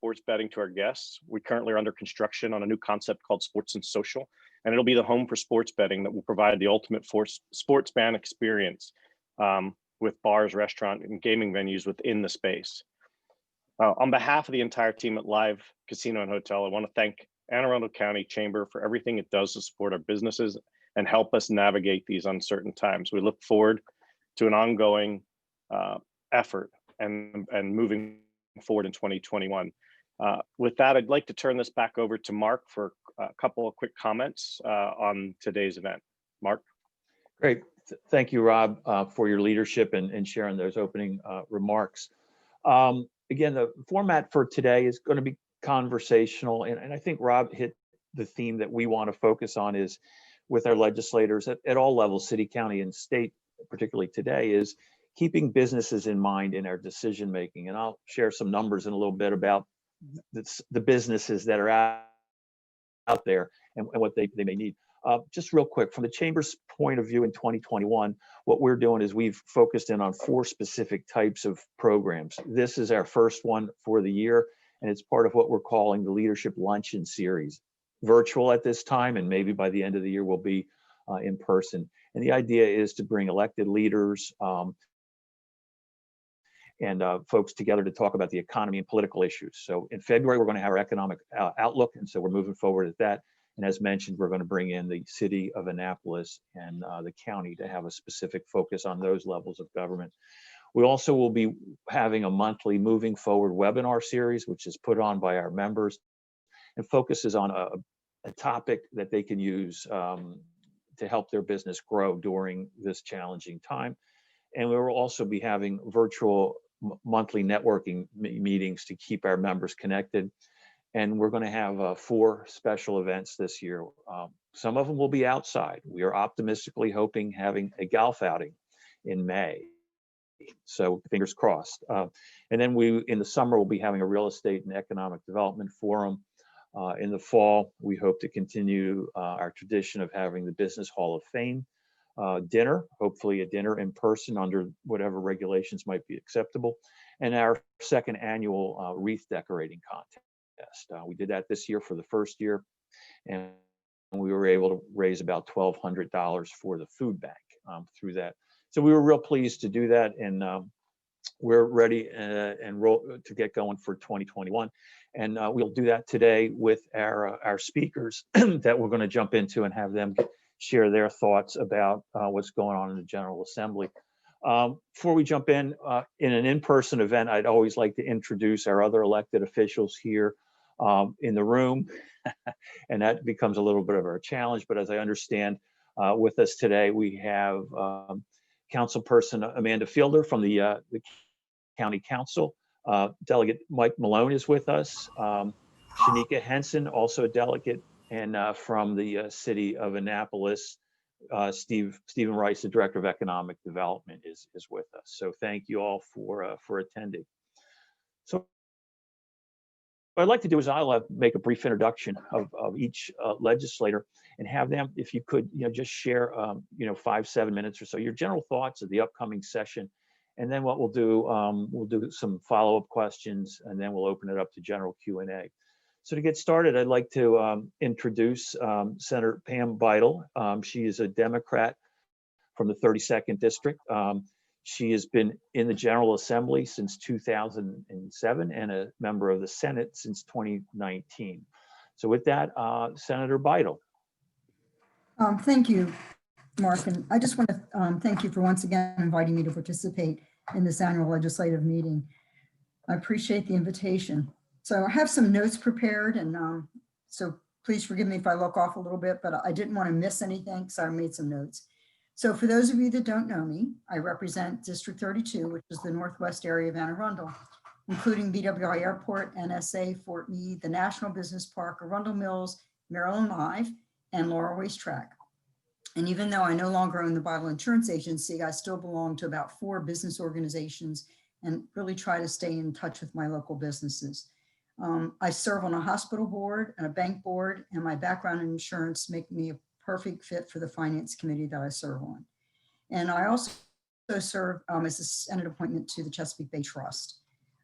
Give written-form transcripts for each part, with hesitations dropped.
sports betting to our guests. We currently are under construction on a new concept called Sports and Social, and it'll be the home for sports betting that will provide the ultimate sports fan experience with bars, restaurant, and gaming venues within the space. On behalf of the entire team at Live Casino and Hotel, I want to thank Anne Arundel County Chamber for everything it does to support our businesses and help us navigate these uncertain times. We look forward to an ongoing effort and moving forward in 2021. With that, I'd like to turn this back over to Mark for a couple of quick comments on today's event. Mark. Great. Thank you, Rob, for your leadership and sharing those opening remarks. Again, the format for today is going to be conversational, and I think Rob hit the theme that we want to focus on is with our legislators at all levels, city, county, and state, particularly today, is keeping businesses in mind in our decision making. And I'll share some numbers in a little bit about the businesses that are out there and what they may need. Just real quick, from the Chamber's point of view in 2021, what we're doing is we've focused in on 4 specific types of programs. This is our first one for the year, and it's part of what we're calling the Leadership Luncheon Series. Virtual at this time, and maybe by the end of the year we'll be in person. And the idea is to bring elected leaders and folks together to talk about the economy and political issues. So in February, we're going to have our economic outlook, and so we're moving forward at that. And as mentioned, we're going to bring in the city of Annapolis and the county to have a specific focus on those levels of government. We also will be having a monthly Moving Forward webinar series, which is put on by our members and focuses on a topic that they can use to help their business grow during this challenging time. And we will also be having virtual monthly networking meetings to keep our members connected. And we're going to have 4 special events this year. Some of them will be outside. We are optimistically hoping having a golf outing in May. So fingers crossed. And then in the summer, we'll be having a real estate and economic development forum. In the fall, we hope to continue our tradition of having the Business Hall of Fame dinner, hopefully a dinner in person under whatever regulations might be acceptable, and our 2nd annual wreath decorating contest. We did that this year for the first year, and we were able to raise about $1,200 for the food bank through that. So we were real pleased to do that, and we're ready and roll to get going for 2021. And we'll do that today with our speakers that we're going to jump into and have them share their thoughts about what's going on in the General Assembly. Before we jump in an in-person event, I'd always like to introduce our other elected officials here in the room, and that becomes a little bit of a challenge. But as I understand, with us today, we have Councilperson Amanda Fielder from the County Council. Delegate Mike Malone is with us. Shanika Henson, also a delegate, and from the city of Annapolis, Stephen Rice, the Director of Economic Development, is with us. So thank you all for attending. So what I'd like to do is I'll make a brief introduction of each legislator and have them, if you could, just share, 5-7 minutes or so, your general thoughts of the upcoming session. And then what we'll do some follow-up questions, and then we'll open it up to general Q&A. So to get started, I'd like to introduce Senator Pam Bidel. She is a Democrat from the 32nd District. She has been in the General Assembly since 2007 and a member of the Senate since 2019. So with that, Senator Bidel. Thank you, Mark. And I just want to thank you for once again inviting me to participate in this annual legislative meeting. I appreciate the invitation. So I have some notes prepared, and so please forgive me if I look off a little bit, but I didn't want to miss anything, so I made some notes. So for those of you that don't know me, I represent District 32, which is the northwest area of Anne Arundel, including BWI Airport, NSA, Fort Meade, the National Business Park, Arundel Mills, Maryland Live, and Laurel Racetrack. And even though I no longer own the Bidel Insurance Agency, I still belong to about 4 business organizations and really try to stay in touch with my local businesses. I serve on a hospital board and a bank board, and my background in insurance make me a perfect fit for the finance committee that I serve on. And I also serve as a Senate appointment to the Chesapeake Bay Trust.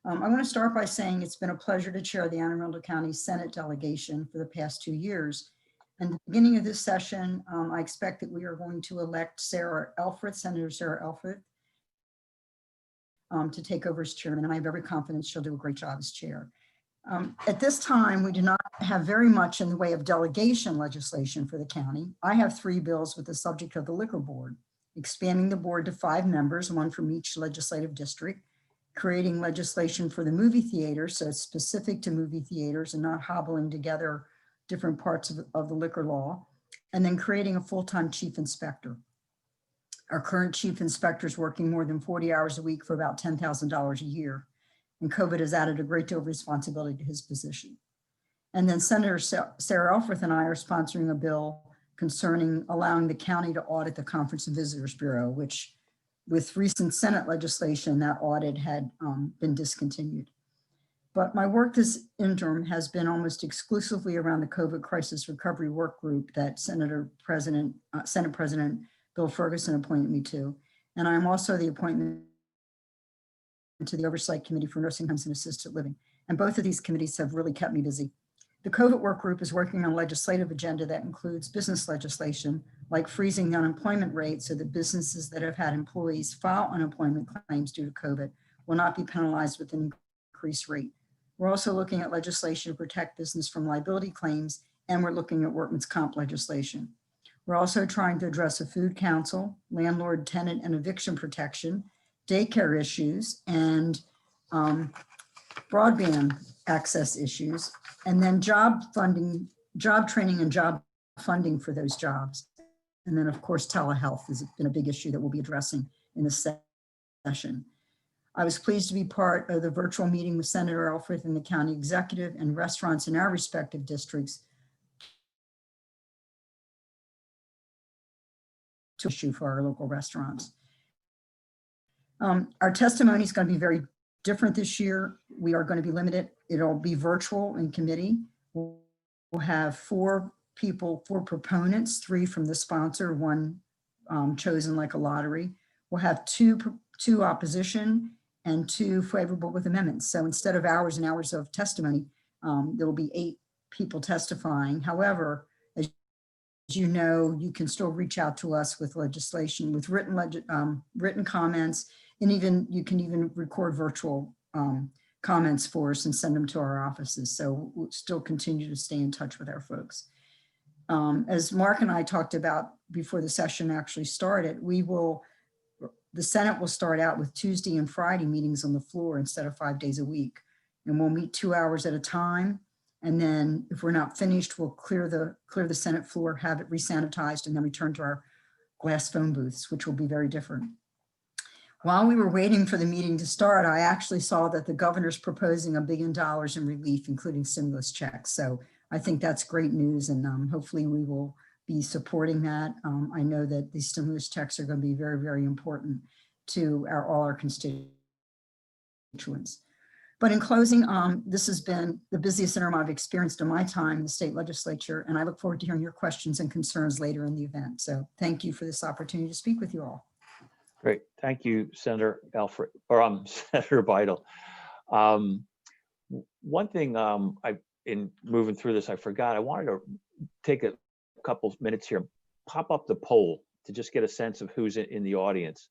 I want to start by saying it's been a pleasure to chair the Anne Arundel County Senate delegation for the past 2 years. And the beginning of this session, I expect that we are going to elect Senator Sarah Elfreth, to take over as chairman, and I have every confidence she'll do a great job as chair. At this time, we do not have very much in the way of delegation legislation for the county. I have 3 bills with the subject of the liquor board, expanding the board to 5 members, 1 from each legislative district, creating legislation for the movie theater, so it's specific to movie theaters and not hobbling together different parts of the liquor law, and then creating a full-time chief inspector. Our current chief inspector is working more than 40 hours a week for about $10,000 a year, and COVID has added a great deal of responsibility to his position. And then Senator Sarah Elfreth and I are sponsoring a bill concerning allowing the county to audit the Conference and Visitors Bureau, which with recent Senate legislation, that audit had been discontinued. But my work this interim has been almost exclusively around the COVID crisis recovery work group that Senate President Bill Ferguson appointed me to. And I'm also the appointment to the Oversight Committee for Nursing Homes and Assisted Living. And both of these committees have really kept me busy. The COVID work group is working on a legislative agenda that includes business legislation, like freezing the unemployment rate so that businesses that have had employees file unemployment claims due to COVID will not be penalized with an increased rate. We're also looking at legislation to protect business from liability claims, and we're looking at workman's comp legislation. We're also trying to address a food council, landlord, tenant, and eviction protection, daycare issues, and broadband access issues, and then job training and job funding for those jobs. And then of course, telehealth has been a big issue that we'll be addressing in this session. I was pleased to be part of the virtual meeting with Senator Elfreth and the county executive and restaurants in our respective districts to issue for our local restaurants. Our testimony is going to be very different this year. We are going to be limited. It'll be virtual in committee. We'll have 4 people, 4 proponents, 3 from the sponsor, 1 chosen like a lottery. We'll have 2 opposition and 2 favorable with amendments. So instead of hours and hours of testimony, there will be 8 people testifying. However, as you know, you can still reach out to us with legislation, with written comments, and you can even record virtual comments for us and send them to our offices. So we'll still continue to stay in touch with our folks. As Mark and I talked about before the session actually started, the Senate will start out with Tuesday and Friday meetings on the floor instead of 5 days a week. And we'll meet 2 hours at a time. And then if we're not finished, we'll clear the Senate floor, have it re-sanitized, and then return to our glass phone booths, which will be very different. While we were waiting for the meeting to start, I actually saw that the governor's proposing $1 billion in relief, including stimulus checks. So I think that's great news, and hopefully we will be supporting that. I know that these stimulus checks are going to be very, very important to all our constituents. But in closing, this has been the busiest interim I've experienced in my time in the state legislature, and I look forward to hearing your questions and concerns later in the event. So thank you for this opportunity to speak with you all. Great. Thank you, Senator Elfreth, or Senator Bidel. One thing in moving through this, I forgot, I wanted to take a couple of minutes here, pop up the poll to just get a sense of who's in the audience.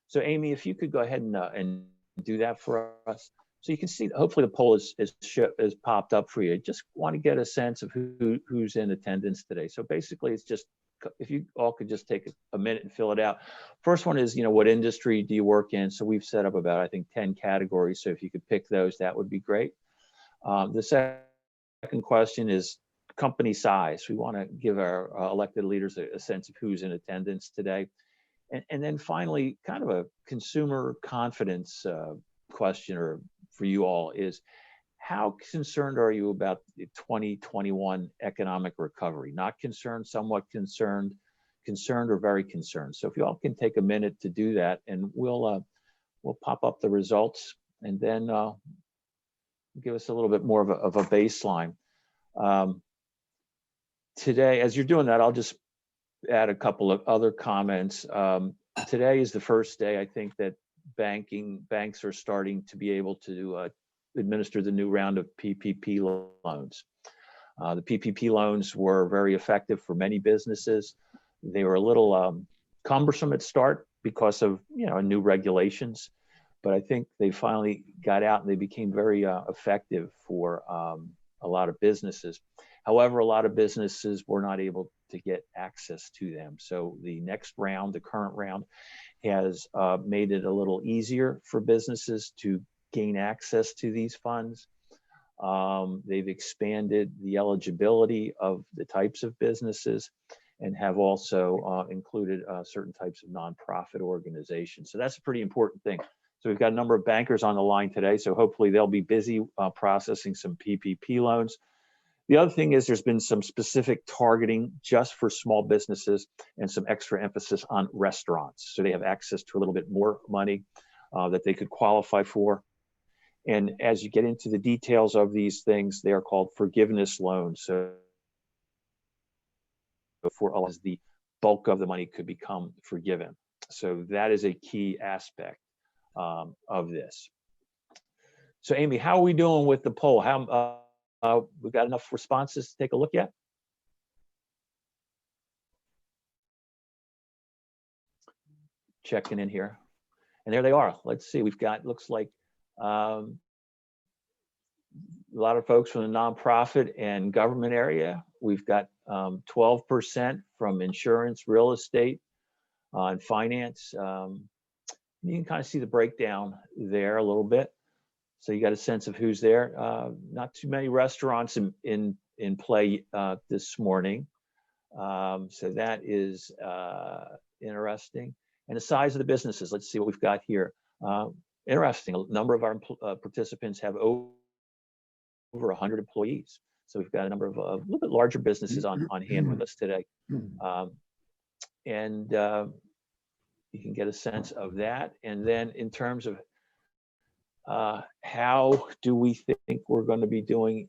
So Amy, if you could go ahead and do that for us. So you can see, hopefully the poll is popped up for you. Just want to get a sense of who's in attendance today. So basically it's just, if you all could just take a minute and fill it out. First one is, what industry do you work in? So we've set up about, I think, 10 categories. So if you could pick those, that would be great. The second question is company size. We want to give our elected leaders a sense of who's in attendance today. And then finally, kind of a consumer confidence question for you all is, how concerned are you about the 2021 economic recovery? Not concerned, somewhat concerned, or very concerned. So if you all can take a minute to do that, and we'll pop up the results, and then give us a little bit more of a baseline. Today, as you're doing that, I'll just add a couple of other comments. Today is the first day, I think, that banks are starting to be able to administer the new round of PPP loans. The PPP loans were very effective for many businesses. They were a little cumbersome at start because of new regulations, but I think they finally got out and they became very effective for a lot of businesses. However, a lot of businesses were not able to get access to them. So the next round, the current round, has made it a little easier for businesses to gain access to these funds. They've expanded the eligibility of the types of businesses and have also included certain types of nonprofit organizations. So that's a pretty important thing. So we've got a number of bankers on the line today, so hopefully they'll be busy processing some PPP loans. The other thing is there's been some specific targeting just for small businesses and some extra emphasis on restaurants. So they have access to a little bit more money that they could qualify for. And as you get into the details of these things, they are called forgiveness loans. So before the bulk of the money could become forgiven. So that is a key aspect of this. So Amy, how are we doing with the poll? We've got enough responses to take a look at? Checking in here. And there they are. Let's see, we've got, looks like a lot of folks from the nonprofit and government area. We've got 12% from insurance, real estate, and finance. You can kind of see the breakdown there a little bit. So you got a sense of who's there. Not too many restaurants in play this morning. So that is interesting. And the size of the businesses, let's see what we've got here. Interesting, a number of our participants have over 100 employees. So we've got a number of a little bit larger businesses on hand with us today. And you can get a sense of that. And then in terms of how do we think we're going to be doing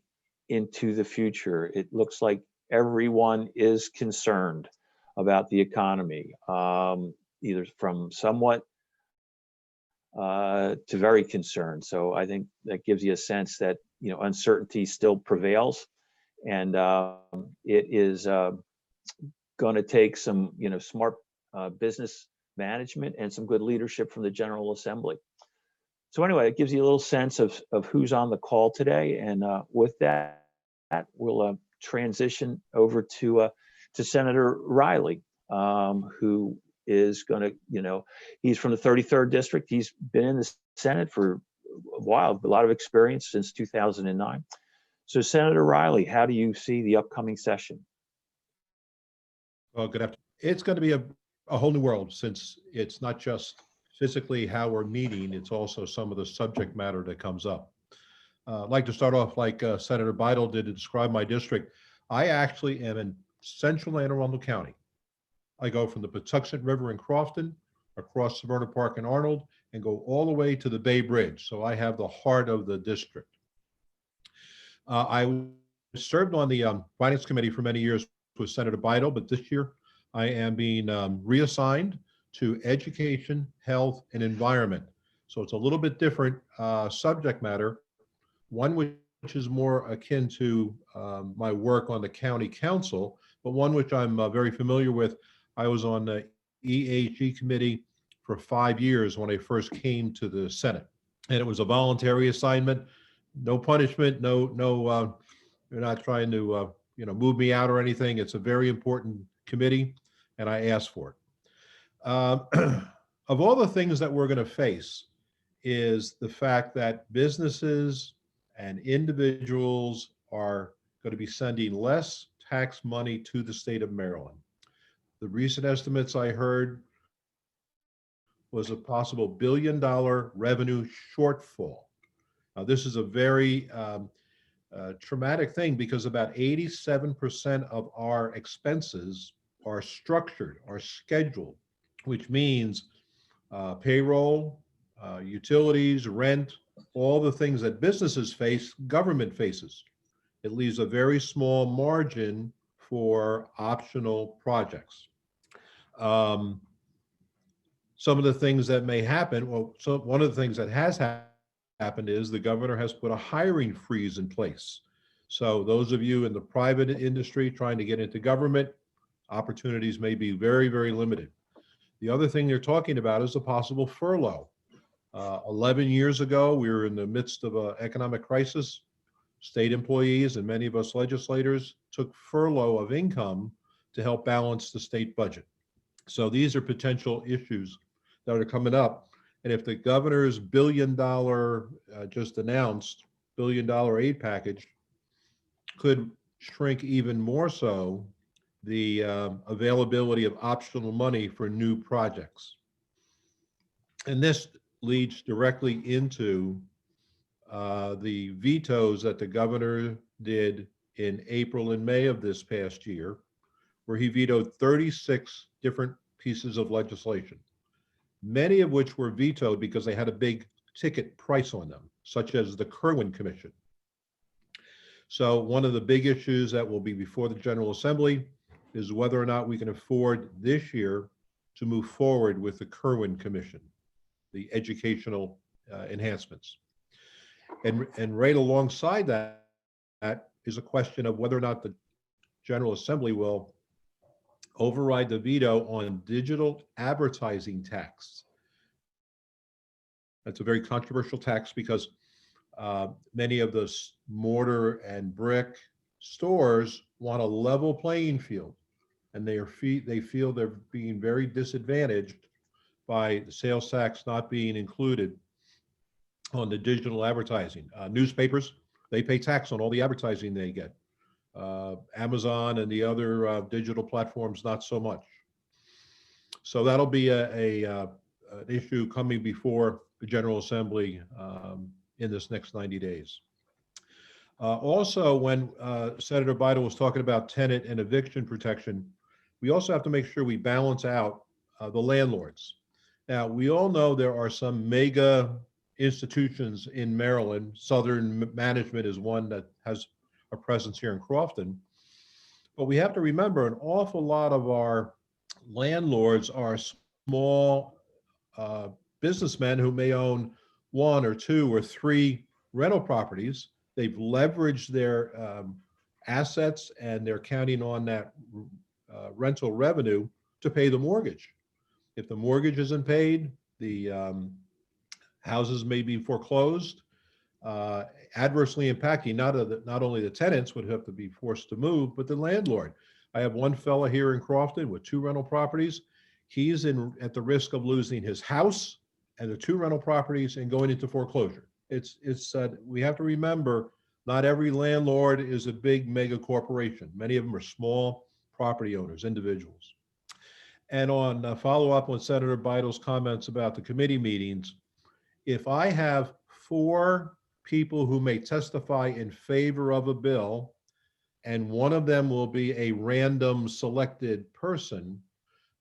into the future? It looks like everyone is concerned about the economy, either from somewhat to very concerned. So I think that gives you a sense that uncertainty still prevails, and it is going to take some smart business management and some good leadership from the General Assembly. So anyway, it gives you a little sense of who's on the call today, and with that, we'll transition over to Senator Riley, who is going to, he's from the 33rd District. He's been in the Senate for a while, a lot of experience since 2009. So Senator Riley, how do you see the upcoming session? Well, good afternoon. It's going to be a whole new world, since it's not just physically how we're meeting, it's also some of the subject matter that comes up. I'd like to start off like Senator Bidel did to describe my district. I actually am in central Anne Arundel County. I go from the Patuxent River in Crofton, across Severna Park in Arnold, and go all the way to the Bay Bridge. So I have the heart of the district. I served on the Finance Committee for many years with Senator Bidel, but this year I am being reassigned to Education, Health, and Environment. So it's a little bit different subject matter, one which is more akin to my work on the county council, but one which I'm very familiar with. I was on the EAG committee for 5 years when I first came to the Senate, and it was a voluntary assignment, no punishment, no, you're not trying to move me out or anything. It's a very important committee, and I asked for it. Of all the things that we're going to face is the fact that businesses and individuals are going to be sending less tax money to the state of Maryland. The recent estimates I heard was a possible $1 billion revenue shortfall. Now, this is a very traumatic thing, because about 87% of our expenses are structured, are scheduled, which means payroll, utilities, rent, all the things that businesses face, government faces. It leaves a very small margin for optional projects. Some of the things that may happen, well, so one of the things that has happened is the governor has put a hiring freeze in place. So those of you in the private industry trying to get into government, opportunities may be very, very limited. The other thing they're talking about is a possible furlough. 11 years ago, we were in the midst of an economic crisis. State employees and many of us legislators took furlough of income to help balance the state budget. So these are potential issues that are coming up. And if the governor's $1 billion just announced $1 billion aid package could shrink even more so the availability of optional money for new projects. And this leads directly into the vetoes that the governor did in April and May of this past year, where he vetoed 36 different pieces of legislation, many of which were vetoed because they had a big ticket price on them, such as the Kirwan Commission. So one of the big issues that will be before the General Assembly is whether or not we can afford this year to move forward with the Kirwan Commission, the educational enhancements. And right alongside that is a question of whether or not the General Assembly will override the veto on digital advertising tax. That's a very controversial tax because many of the mortar and brick stores want a level playing field, and they feel they're being very disadvantaged by the sales tax not being included on the digital advertising. Newspapers, they pay tax on all the advertising they get. Amazon and the other digital platforms, not so much. So that'll be an issue coming before the General Assembly in this next 90 days. Also, when Senator Bidel was talking about tenant and eviction protection, we also have to make sure we balance out the landlords. Now, we all know there are some mega institutions in Maryland. Southern Management is one that has a presence here in Crofton. But we have to remember an awful lot of our landlords are small businessmen who may own 1 or 2 or 3 rental properties. They've leveraged their assets and they're counting on that rental revenue to pay the mortgage. If the mortgage isn't paid, the houses may be foreclosed, adversely impacting not only the tenants would have to be forced to move, but the landlord. I have one fella here in Crofton with 2 rental properties. He's at the risk of losing his house and the 2 rental properties and going into foreclosure. We have to remember not every landlord is a big mega corporation. Many of them are small property owners, individuals. And on follow up on Senator Bidel's comments about the committee meetings, if I have 4 people who may testify in favor of a bill, and one of them will be a random selected person,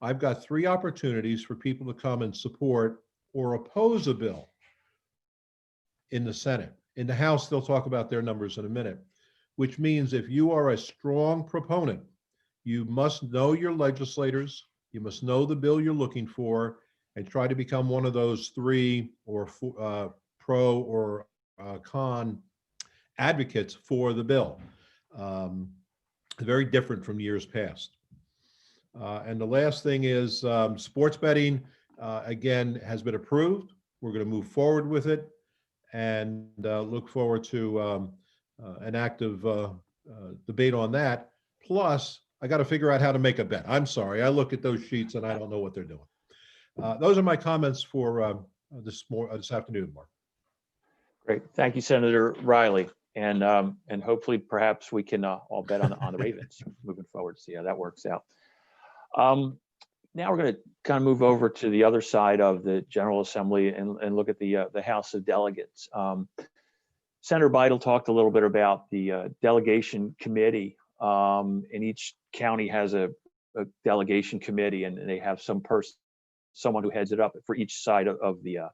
I've got 3 opportunities for people to come and support or oppose a bill in the Senate. In the House, they'll talk about their numbers in a minute, which means if you are a strong proponent, you must know your legislators, you must know the bill you're looking for, and try to become one of those 3 or 4, pro or con advocates for the bill. Very different from years past. And the last thing is sports betting, again, has been approved. We're going to move forward with it and look forward to an active debate on that. Plus, I got to figure out how to make a bet. I'm sorry. I look at those sheets and I don't know what they're doing. Those are my comments for this afternoon, Mark. Great. Thank you, Senator Riley. And hopefully, perhaps we can all bet on the Ravens moving forward, see how that works out. Now we're going to kind of move over to the other side of the General Assembly and look at the House of Delegates. Senator Bidel talked a little bit about the delegation committee, and each county has a delegation committee, and they have someone who heads it up for each side of the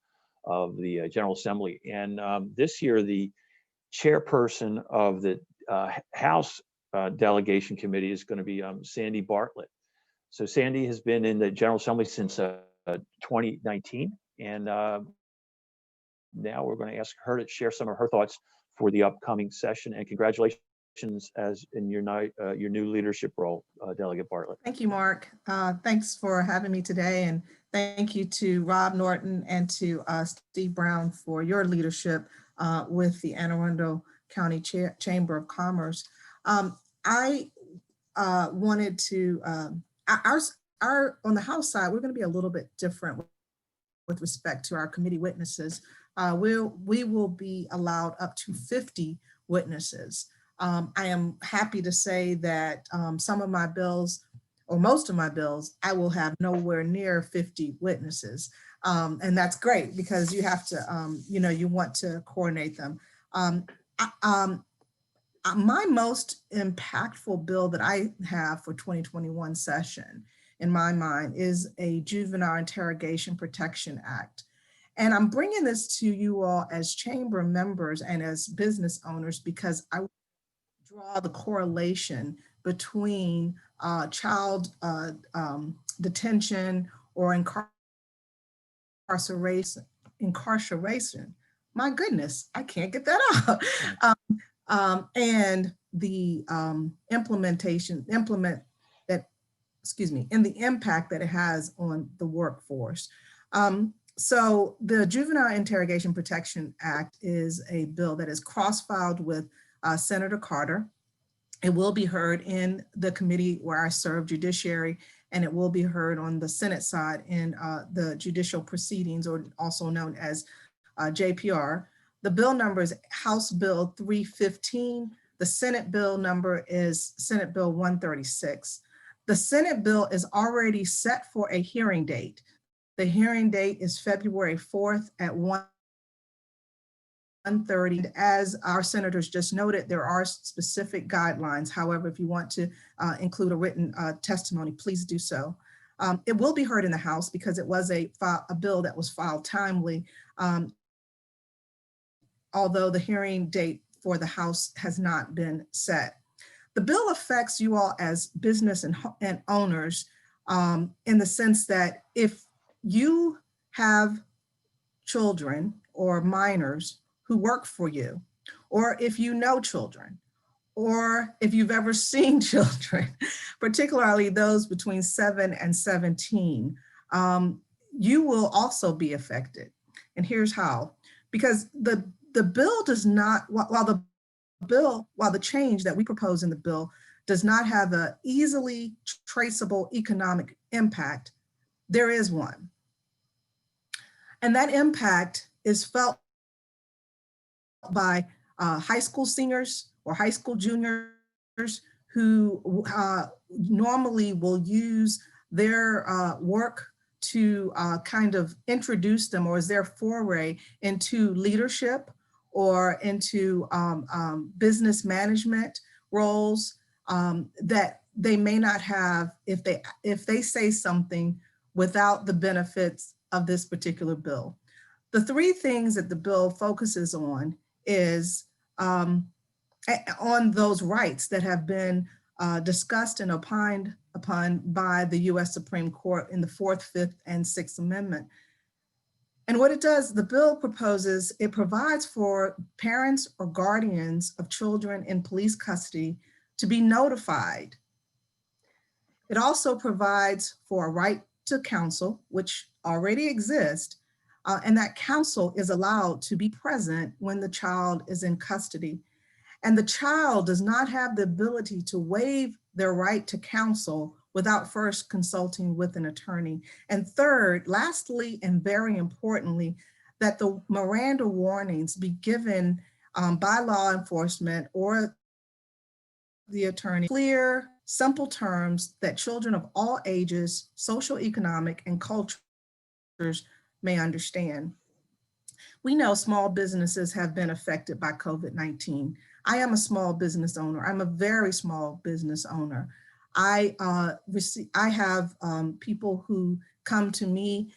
General Assembly. And this year, the chairperson of the House Delegation Committee is going to be Sandy Bartlett. So Sandy has been in the General Assembly since 2019, and now we're going to ask her to share some of her thoughts for the upcoming session. And congratulations as in your new leadership role, Delegate Bartlett. Thank you, Mark. Thanks for having me today. And thank you to Rob Norton and to Steve Brown for your leadership with the Anne Arundel County Chamber of Commerce. I wanted to, on the House side, we're going to be a little bit different with respect to our committee witnesses. We will be allowed up to 50 witnesses. I am happy to say that some of my bills, or most of my bills, I will have nowhere near 50 witnesses. And that's great because you have to, you want to coordinate them. My most impactful bill that I have for 2021 session, in my mind, is a Juvenile Interrogation Protection Act. And I'm bringing this to you all as chamber members and as business owners because I draw the correlation between child detention or incarceration. My goodness, I can't get that out. And the and the impact that it has on the workforce. So the Juvenile Interrogation Protection Act is a bill that is cross-filed with Senator Carter. It will be heard in the committee where I serve, Judiciary, and it will be heard on the Senate side in the judicial proceedings, or also known as JPR. The bill number is House Bill 315. The Senate bill number is Senate Bill 136. The Senate bill is already set for a hearing date. The hearing date is February 4th at 1:30. As our senators just noted, there are specific guidelines. However, if you want to include a written testimony, please do so. It will be heard in the House because it was a bill that was filed timely, although the hearing date for the House has not been set. The bill affects you all as business and owners in the sense that if you have children or minors who work for you, or if you know children, or if you've ever seen children, particularly those between 7 and 17, you will also be affected. And here's how. Because the bill does not, while the change that we propose in the bill does not have an easily traceable economic impact, there is one. And that impact is felt by high school seniors or high school juniors who normally will use their work to kind of introduce them, or as their foray into leadership or into business management roles that they may not have if they say something without the benefits of this particular bill. The three things that the bill focuses on is on those rights that have been discussed and opined upon by the US Supreme Court in the 4th, 5th, and 6th Amendment. And what it does, the bill proposes, it provides for parents or guardians of children in police custody to be notified. It also provides for a right to counsel, which already exists, and that counsel is allowed to be present when the child is in custody. And the child does not have the ability to waive their right to counsel without first consulting with an attorney. And third, lastly, and very importantly, that the Miranda warnings be given by law enforcement or the attorney, clear, simple terms that children of all ages, social, economic, and cultures may understand. We know small businesses have been affected by COVID-19. I am a small business owner. I'm a very small business owner. I have people who come to me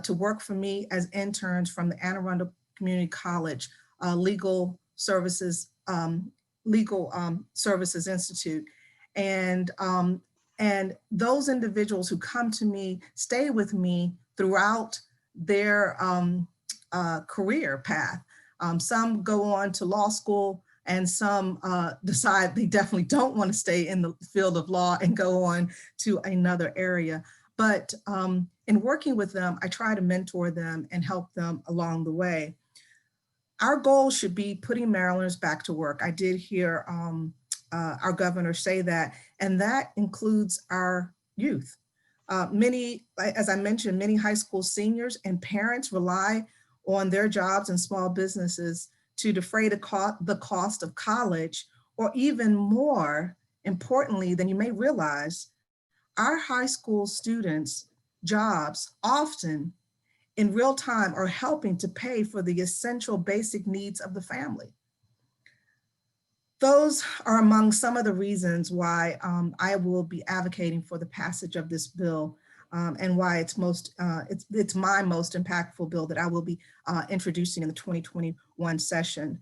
to work for me as interns from the Anne Arundel Community College Legal Services Institute, and those individuals who come to me stay with me throughout their career path. Some go on to law school, and some decide they definitely don't want to stay in the field of law and go on to another area. But in working with them, I try to mentor them and help them along the way. Our goal should be putting Marylanders back to work. I did hear our governor say that, and that includes our youth. Many, as I mentioned, many high school seniors and parents rely on their jobs and small businesses to defray the cost of college, or even more importantly than you may realize, our high school students' jobs often in real time are helping to pay for the essential basic needs of the family. Those are among some of the reasons why I will be advocating for the passage of this bill, and why it's my most impactful bill that I will be introducing in the 2021 session.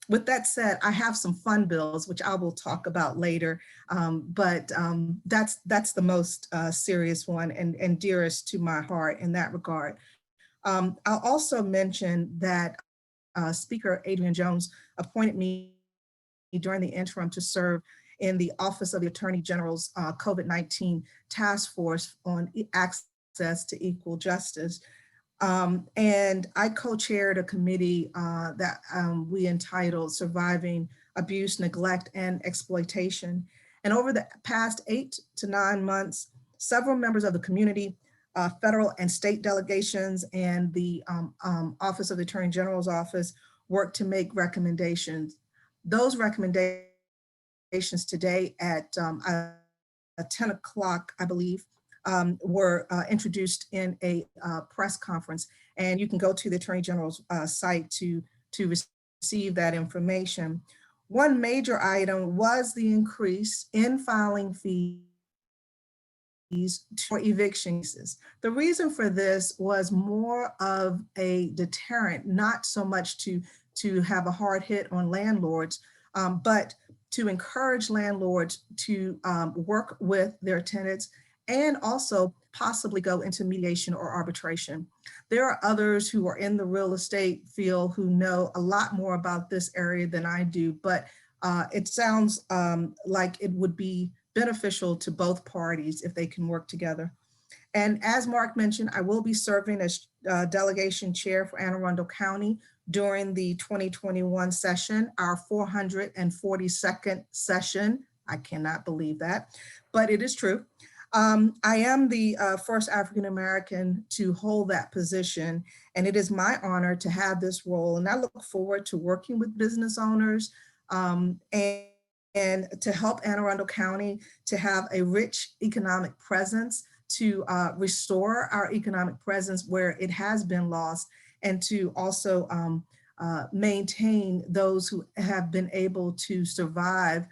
With that said, I have some fun bills, which I will talk about later, but that's the most serious one and dearest to my heart in that regard. I'll also mention that Speaker Adrian Jones appointed me during the interim to serve in the Office of the Attorney General's COVID-19 Task Force on Access to Equal Justice. And I co-chaired a committee that we entitled Surviving Abuse, Neglect, and Exploitation. And over the past 8 to 9 months, several members of the community, federal and state delegations, and the Office of the Attorney General's office worked to make recommendations. Those recommendations today at 10 o'clock, I believe, were introduced in a press conference, and you can go to the Attorney General's site to receive that information. One major item was the increase in filing fees for evictions. The reason for this was more of a deterrent, not so much to have a hard hit on landlords, but to encourage landlords to work with their tenants and also possibly go into mediation or arbitration. There are others who are in the real estate field who know a lot more about this area than I do, but it sounds like it would be beneficial to both parties if they can work together. And as Mark mentioned, I will be serving as delegation chair for Anne Arundel County during the 2021 session, our 442nd session. I cannot believe that, but it is true. I am the first African-American to hold that position, and it is my honor to have this role. And I look forward to working with business owners and to help Anne Arundel County to have a rich economic presence, to restore our economic presence where it has been lost, and to also maintain those who have been able to survive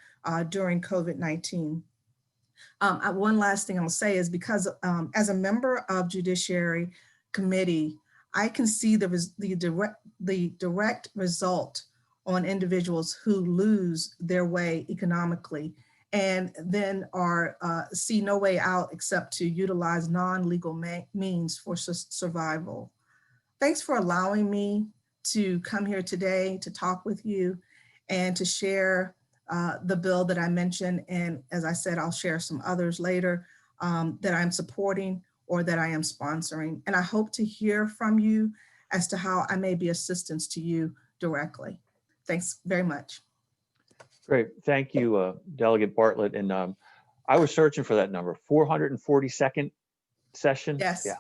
during COVID-19. One last thing I'll say is because as a member of Judiciary Committee, I can see the direct result on individuals who lose their way economically and then see no way out except to utilize non-legal means for survival. Thanks for allowing me to come here today to talk with you and to share the bill that I mentioned. And as I said, I'll share some others later that I'm supporting or that I am sponsoring. And I hope to hear from you as to how I may be assistance to you directly. Thanks very much. Great, thank you, Delegate Bartlett. And I was searching for that number, 442nd session. Yes, yeah,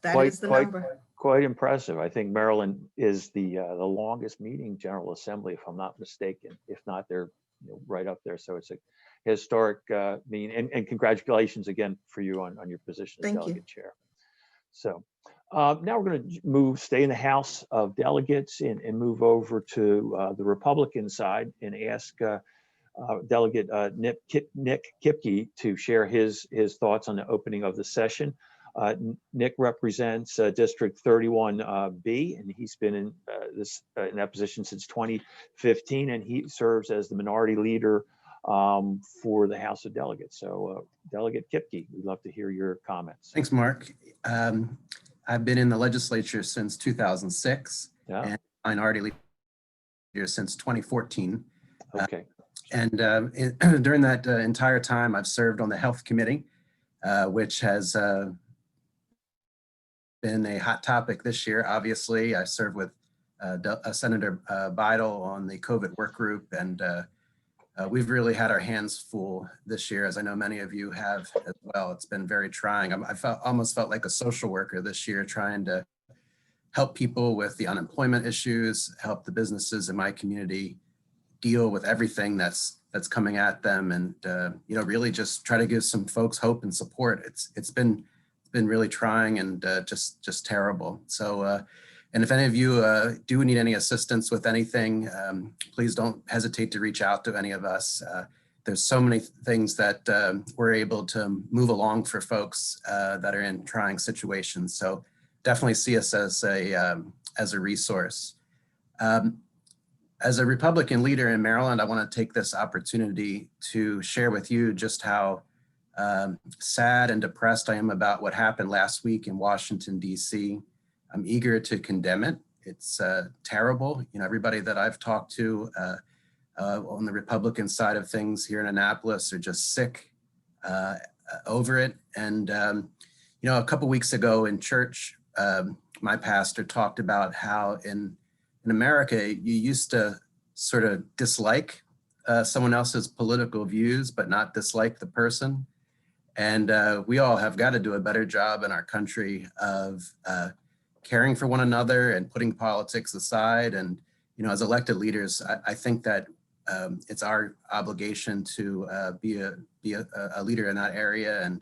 that is the number. Quite impressive. I think Maryland is the longest meeting General Assembly, if I'm not mistaken. If not, they're right up there. So it's a historic meeting. And congratulations again for you on your position as Delegate Chair. So now we're going to stay in the House of Delegates and move over to the Republican side and ask Delegate Nick Kipke to share his thoughts on the opening of the session. Nick represents District 31B, and he's been in that position since 2015, and he serves as the minority leader for the House of Delegates. So Delegate Kipke, we'd love to hear your comments. Thanks, Mark. I've been in the legislature since 2006 Yeah. and minority leader since 2014. Okay. During that entire time, I've served on the Health Committee, which has been a hot topic this year. Obviously, I served with Senator Bidel on the COVID work group, and we've really had our hands full this year, as I know many of you have as well. It's been very trying. Almost felt like a social worker this year, trying to help people with the unemployment issues, help the businesses in my community deal with everything that's coming at them, and really just try to give some folks hope and support. It's been really trying and just terrible. So, and if any of you do need any assistance with anything, please don't hesitate to reach out to any of us. There's so many things that we're able to move along for folks that are in trying situations. So definitely see us as a resource. As a Republican leader in Maryland, I want to take this opportunity to share with you just how sad and depressed I am about what happened last week in Washington, D.C. I'm eager to condemn it. It's terrible. Everybody that I've talked to on the Republican side of things here in Annapolis are just sick over it. And, a couple weeks ago in church, my pastor talked about how in America, you used to sort of dislike someone else's political views, but not dislike the person. And we all have got to do a better job in our country of caring for one another and putting politics aside. And, as elected leaders, I think that it's our obligation to be a leader in that area. And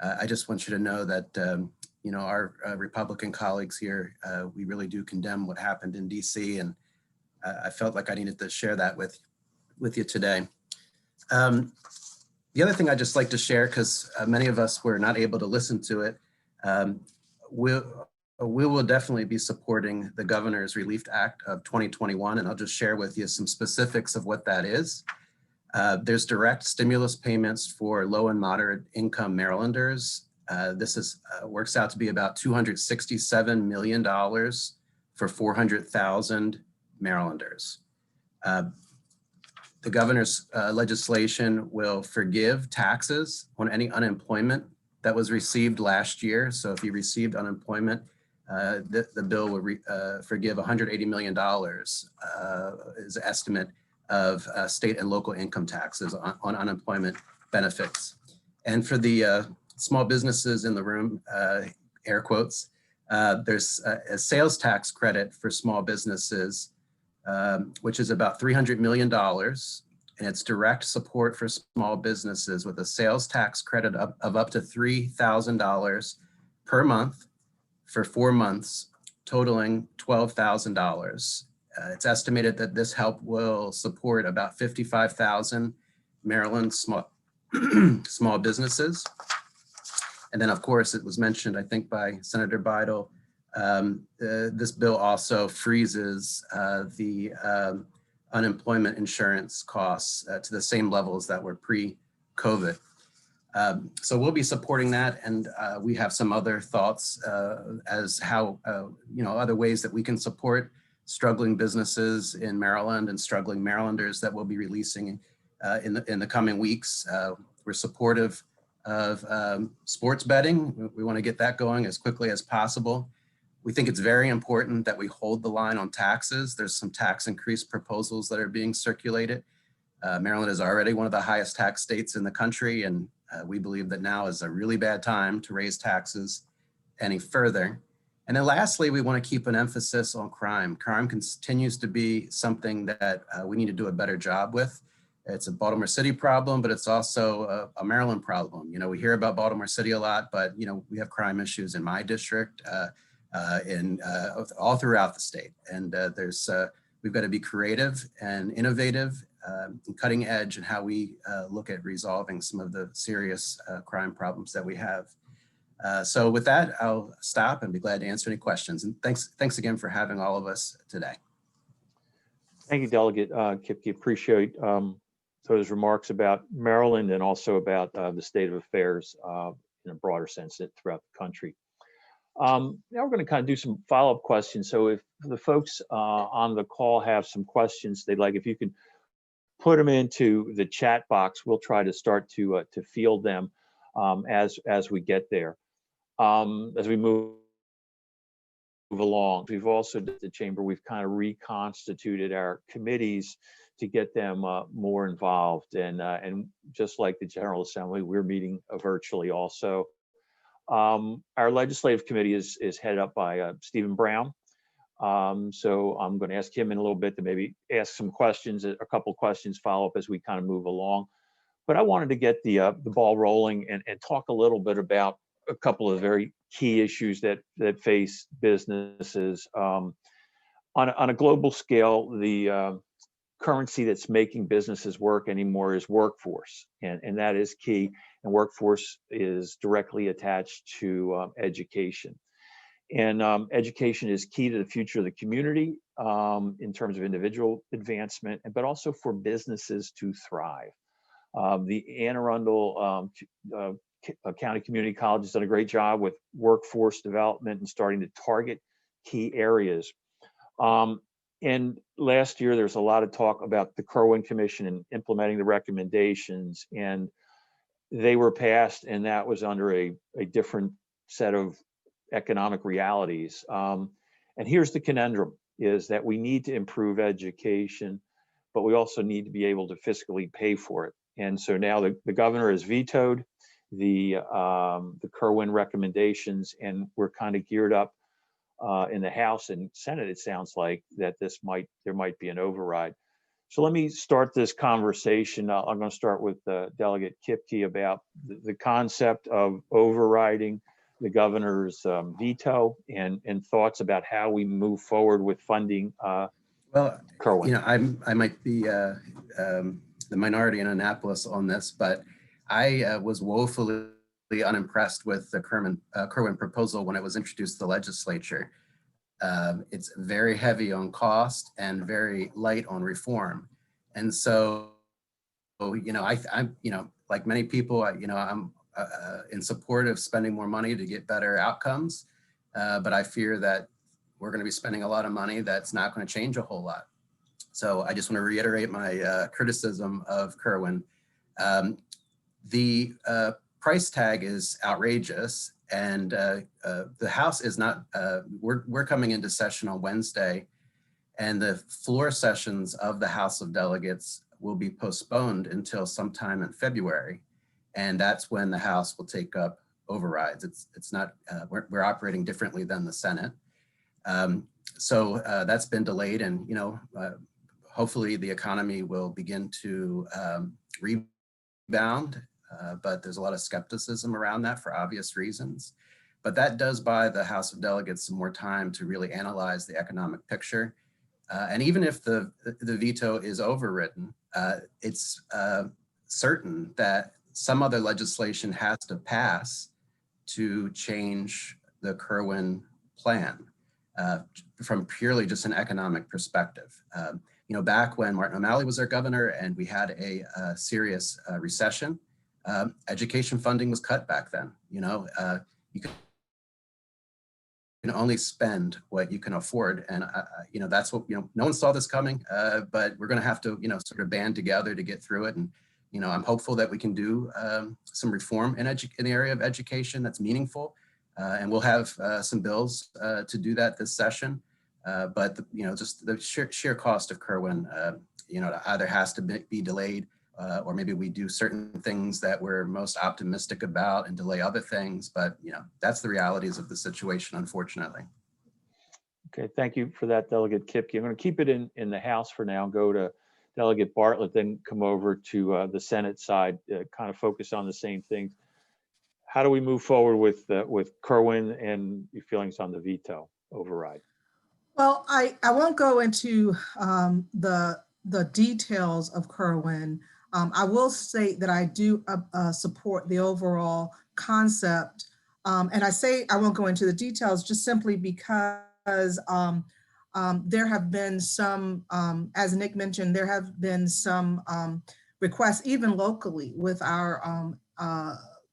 I just want you to know that, our Republican colleagues here, we really do condemn what happened in DC. And I felt like I needed to share that with you today. The other thing I'd just like to share, because many of us were not able to listen to it, we will definitely be supporting the Governor's Relief Act of 2021, and I'll just share with you some specifics of what that is. There's direct stimulus payments for low and moderate income Marylanders. This works out to be about $267 million for 400,000 Marylanders. The governor's legislation will forgive taxes on any unemployment that was received last year. So if you received unemployment, the bill will forgive $180 million is the estimate of state and local income taxes on unemployment benefits. And for the small businesses in the room, air quotes, there's a sales tax credit for small businesses, which is about $300 million. And it's direct support for small businesses with a sales tax credit of up to $3,000 per month for 4 months, totaling $12,000. It's estimated that this help will support about 55,000 Maryland small businesses. And then, of course, it was mentioned, I think, by Senator Bidel, this bill also freezes the unemployment insurance costs to the same levels that were pre-COVID. So we'll be supporting that, and we have some other thoughts as how, other ways that we can support struggling businesses in Maryland and struggling Marylanders that we'll be releasing in the coming weeks. We're supportive of sports betting. We want to get that going as quickly as possible. We think it's very important that we hold the line on taxes. There's some tax increase proposals that are being circulated. Maryland is already one of the highest tax states in the country, and we believe that now is a really bad time to raise taxes any further. And then lastly, we want to keep an emphasis on crime. Crime continues to be something that we need to do a better job with. It's a Baltimore City problem, but it's also a Maryland problem. We hear about Baltimore City a lot, but we have crime issues in my district, all throughout the state. And we've got to be creative and innovative and cutting edge in how we look at resolving some of the serious crime problems that we have. So with that, I'll stop and be glad to answer any questions. And thanks again for having all of us today. Thank you, Delegate Kipke. Appreciate those remarks about Maryland and also about the state of affairs in a broader sense throughout the country. Now we're going to kind of do some follow-up questions. So if the folks on the call have some questions they'd like, if you can put them into the chat box, we'll try to start to field them as we get there. As we move along, we've also, at the chamber, we've kind of reconstituted our committees to get them more involved. And just like the General Assembly, we're meeting virtually also. Our legislative committee is headed up by Stephen Brown. So I'm going to ask him in a little bit to maybe ask some questions, a couple questions, follow up as we kind of move along. But I wanted to get the ball rolling and talk a little bit about a couple of very key issues that face businesses. On a global scale, the currency that's making businesses work anymore is workforce, and that is key. And workforce is directly attached to education. And education is key to the future of the community in terms of individual advancement, but also for businesses to thrive. The Anne Arundel County Community College has done a great job with workforce development and starting to target key areas. And last year, there's a lot of talk about the Kerwin Commission and implementing the recommendations, and they were passed, and that was under a different set of economic realities. And here's the conundrum, is that we need to improve education, but we also need to be able to fiscally pay for it. And so now the governor has vetoed the Kerwin recommendations, and we're kind of geared up in the House and Senate. It sounds like that there might be an override. So let me start this conversation. I'm going to start with Delegate Kipke about the concept of overriding the governor's veto and thoughts about how we move forward with funding Well, Kerwin. you know, I might be the minority in Annapolis on this, but I was woefully unimpressed with the Kerwin proposal when it was introduced to the legislature. It's very heavy on cost and very light on reform. And so, you know, I'm, you know, like many people, I'm in support of spending more money to get better outcomes. But I fear that we're going to be spending a lot of money that's not going to change a whole lot. So I just want to reiterate my criticism of Kerwin. The price tag is outrageous, and the House is not, we're coming into session on Wednesday, and the floor sessions of the House of Delegates will be postponed until sometime in February. And that's when the House will take up overrides. It's not, we're operating differently than the Senate. So that's been delayed, and, you know, hopefully the economy will begin to rebound, but there's a lot of skepticism around that for obvious reasons. But that does buy the House of Delegates some more time to really analyze the economic picture. And even if the veto is overridden, it's certain that some other legislation has to pass to change the Kerwin plan from purely just an economic perspective. You know, back when Martin O'Malley was our governor and we had a serious recession, education funding was cut back then. You know, you can only spend what you can afford. And, you know, that's what, you know, no one saw this coming, but we're going to have to, you know, sort of band together to get through it. And, you know, I'm hopeful that we can do some reform in the area of education that's meaningful. And we'll have some bills to do that this session. But, you know, just the sheer cost of Kerwin, you know, either has to be delayed or maybe we do certain things that we're most optimistic about and delay other things. But, you know, that's the realities of the situation, unfortunately. Okay, thank you for that, Delegate Kipke. I'm going to keep it in the House for now, go to Delegate Bartlett, then come over to the Senate side, kind of focus on the same things. How do we move forward with Kerwin and your feelings on the veto override? Well, I won't go into the details of Kerwin. I will say that I do support the overall concept. And I say I won't go into the details just simply because there have been some, as Nick mentioned, there have been some requests, even locally with our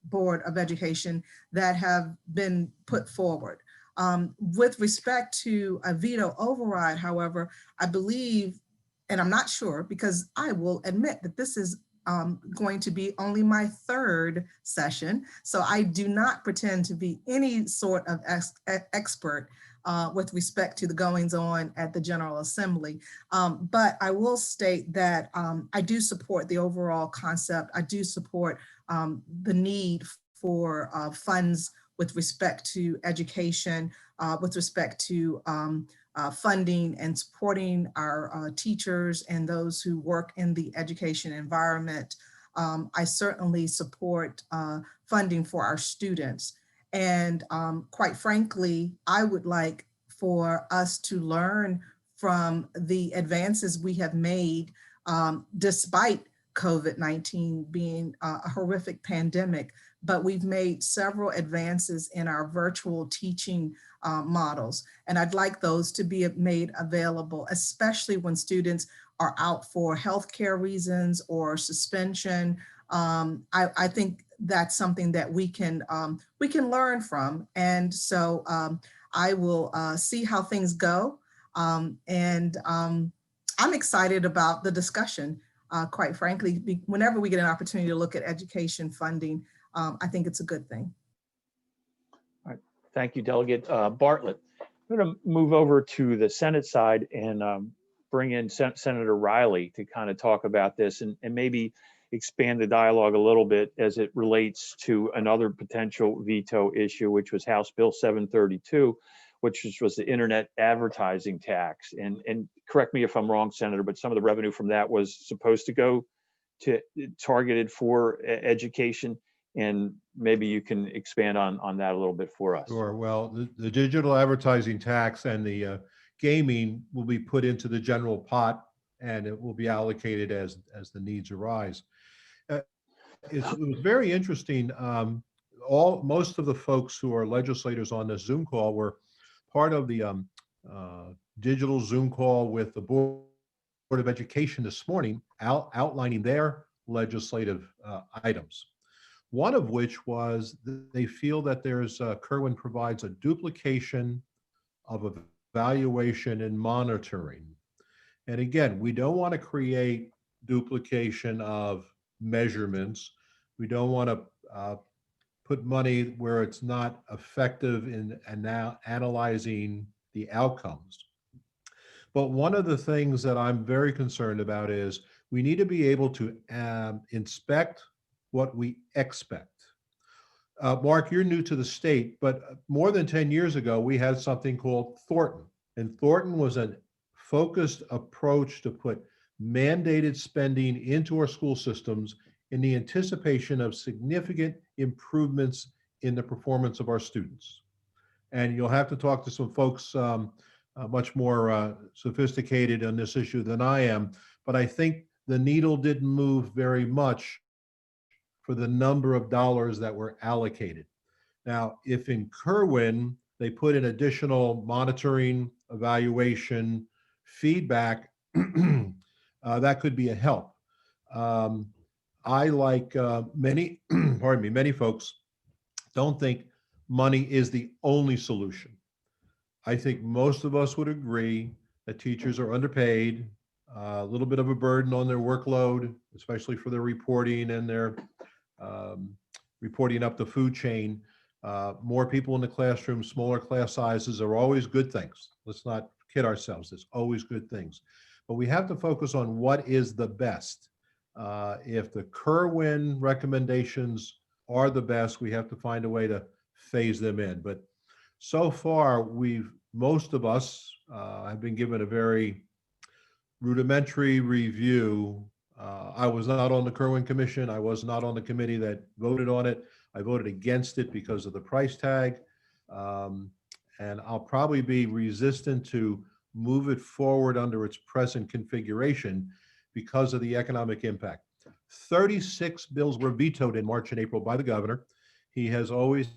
Board of Education, that have been put forward. With respect to a veto override, however, I believe, and I'm not sure, because I will admit that this is going to be only my third session. So I do not pretend to be any sort of expert with respect to the goings on at the General Assembly. But I will state that I do support the overall concept. I do support the need for funds with respect to education, with respect to funding and supporting our teachers and those who work in the education environment. I certainly support funding for our students. And quite frankly, I would like for us to learn from the advances we have made despite COVID-19 being a horrific pandemic, but we've made several advances in our virtual teaching models. And I'd like those to be made available, especially when students are out for healthcare reasons or suspension. I think that's something that we can learn from. And so I will see how things go. And I'm excited about the discussion. Quite frankly, whenever we get an opportunity to look at education funding, I think it's a good thing. All right. Thank you, Delegate Bartlett. I'm going to move over to the Senate side and bring in Senator Riley to kind of talk about this and maybe expand the dialogue a little bit as it relates to another potential veto issue, which was House Bill 732, which was the internet advertising tax. And correct me if I'm wrong, Senator, but some of the revenue from that was supposed to go to targeted for education. And maybe you can expand on that a little bit for us. Sure. Well, the digital advertising tax and the gaming will be put into the general pot, and it will be allocated as the needs arise. It was very interesting. Most of the folks who are legislators on this Zoom call were part of the digital Zoom call with the Board of Education this morning, outlining their legislative items. One of which was they feel that Kerwin provides a duplication of evaluation and monitoring. And again, we don't want to create duplication of measurements. We don't want to put money where it's not effective in now analyzing the outcomes. But one of the things that I'm very concerned about is we need to be able to inspect what we expect. Mark, you're new to the state, but more than 10 years ago, we had something called Thornton. And Thornton was a focused approach to put mandated spending into our school systems in the anticipation of significant improvements in the performance of our students. And you'll have to talk to some folks much more sophisticated on this issue than I am, but I think the needle didn't move very much for the number of dollars that were allocated. Now, if in Kerwin, they put in additional monitoring, evaluation, feedback, that could be a help. I, like many, many folks, don't think money is the only solution. I think most of us would agree that teachers are underpaid, a little bit of a burden on their workload, especially for their reporting and their reporting up the food chain. More people in the classroom, smaller class sizes are always good things. Let's not kid ourselves. There's always good things. But we have to focus on what is the best. If the Kerwin recommendations are the best, we have to find a way to phase them in. But so far, most of us have been given a very rudimentary review. I was not on the Kerwin Commission. I was not on the committee that voted on it. I voted against it because of the price tag. And I'll probably be resistant to move it forward under its present configuration because of the economic impact. 36 bills were vetoed in March and April by the governor. He has always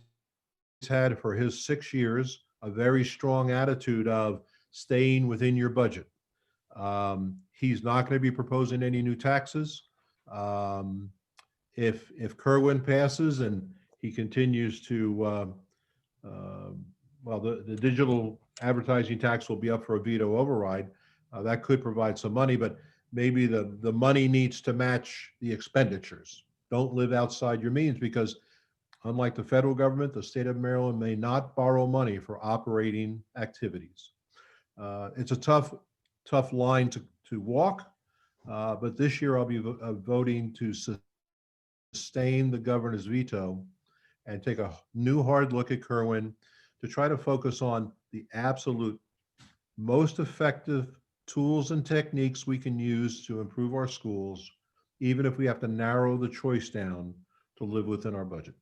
had, for his 6 years, a very strong attitude of staying within your budget. He's not going to be proposing any new taxes. If Kerwin passes and he continues to well, the digital advertising tax will be up for a veto override. That could provide some money, but maybe the money needs to match the expenditures. Don't live outside your means, because unlike the federal government, the state of Maryland may not borrow money for operating activities. It's a tough line to walk, but this year I'll be voting to sustain the governor's veto and take a new hard look at Kerwin to try to focus on the absolute most effective tools and techniques we can use to improve our schools, even if we have to narrow the choice down to live within our budget.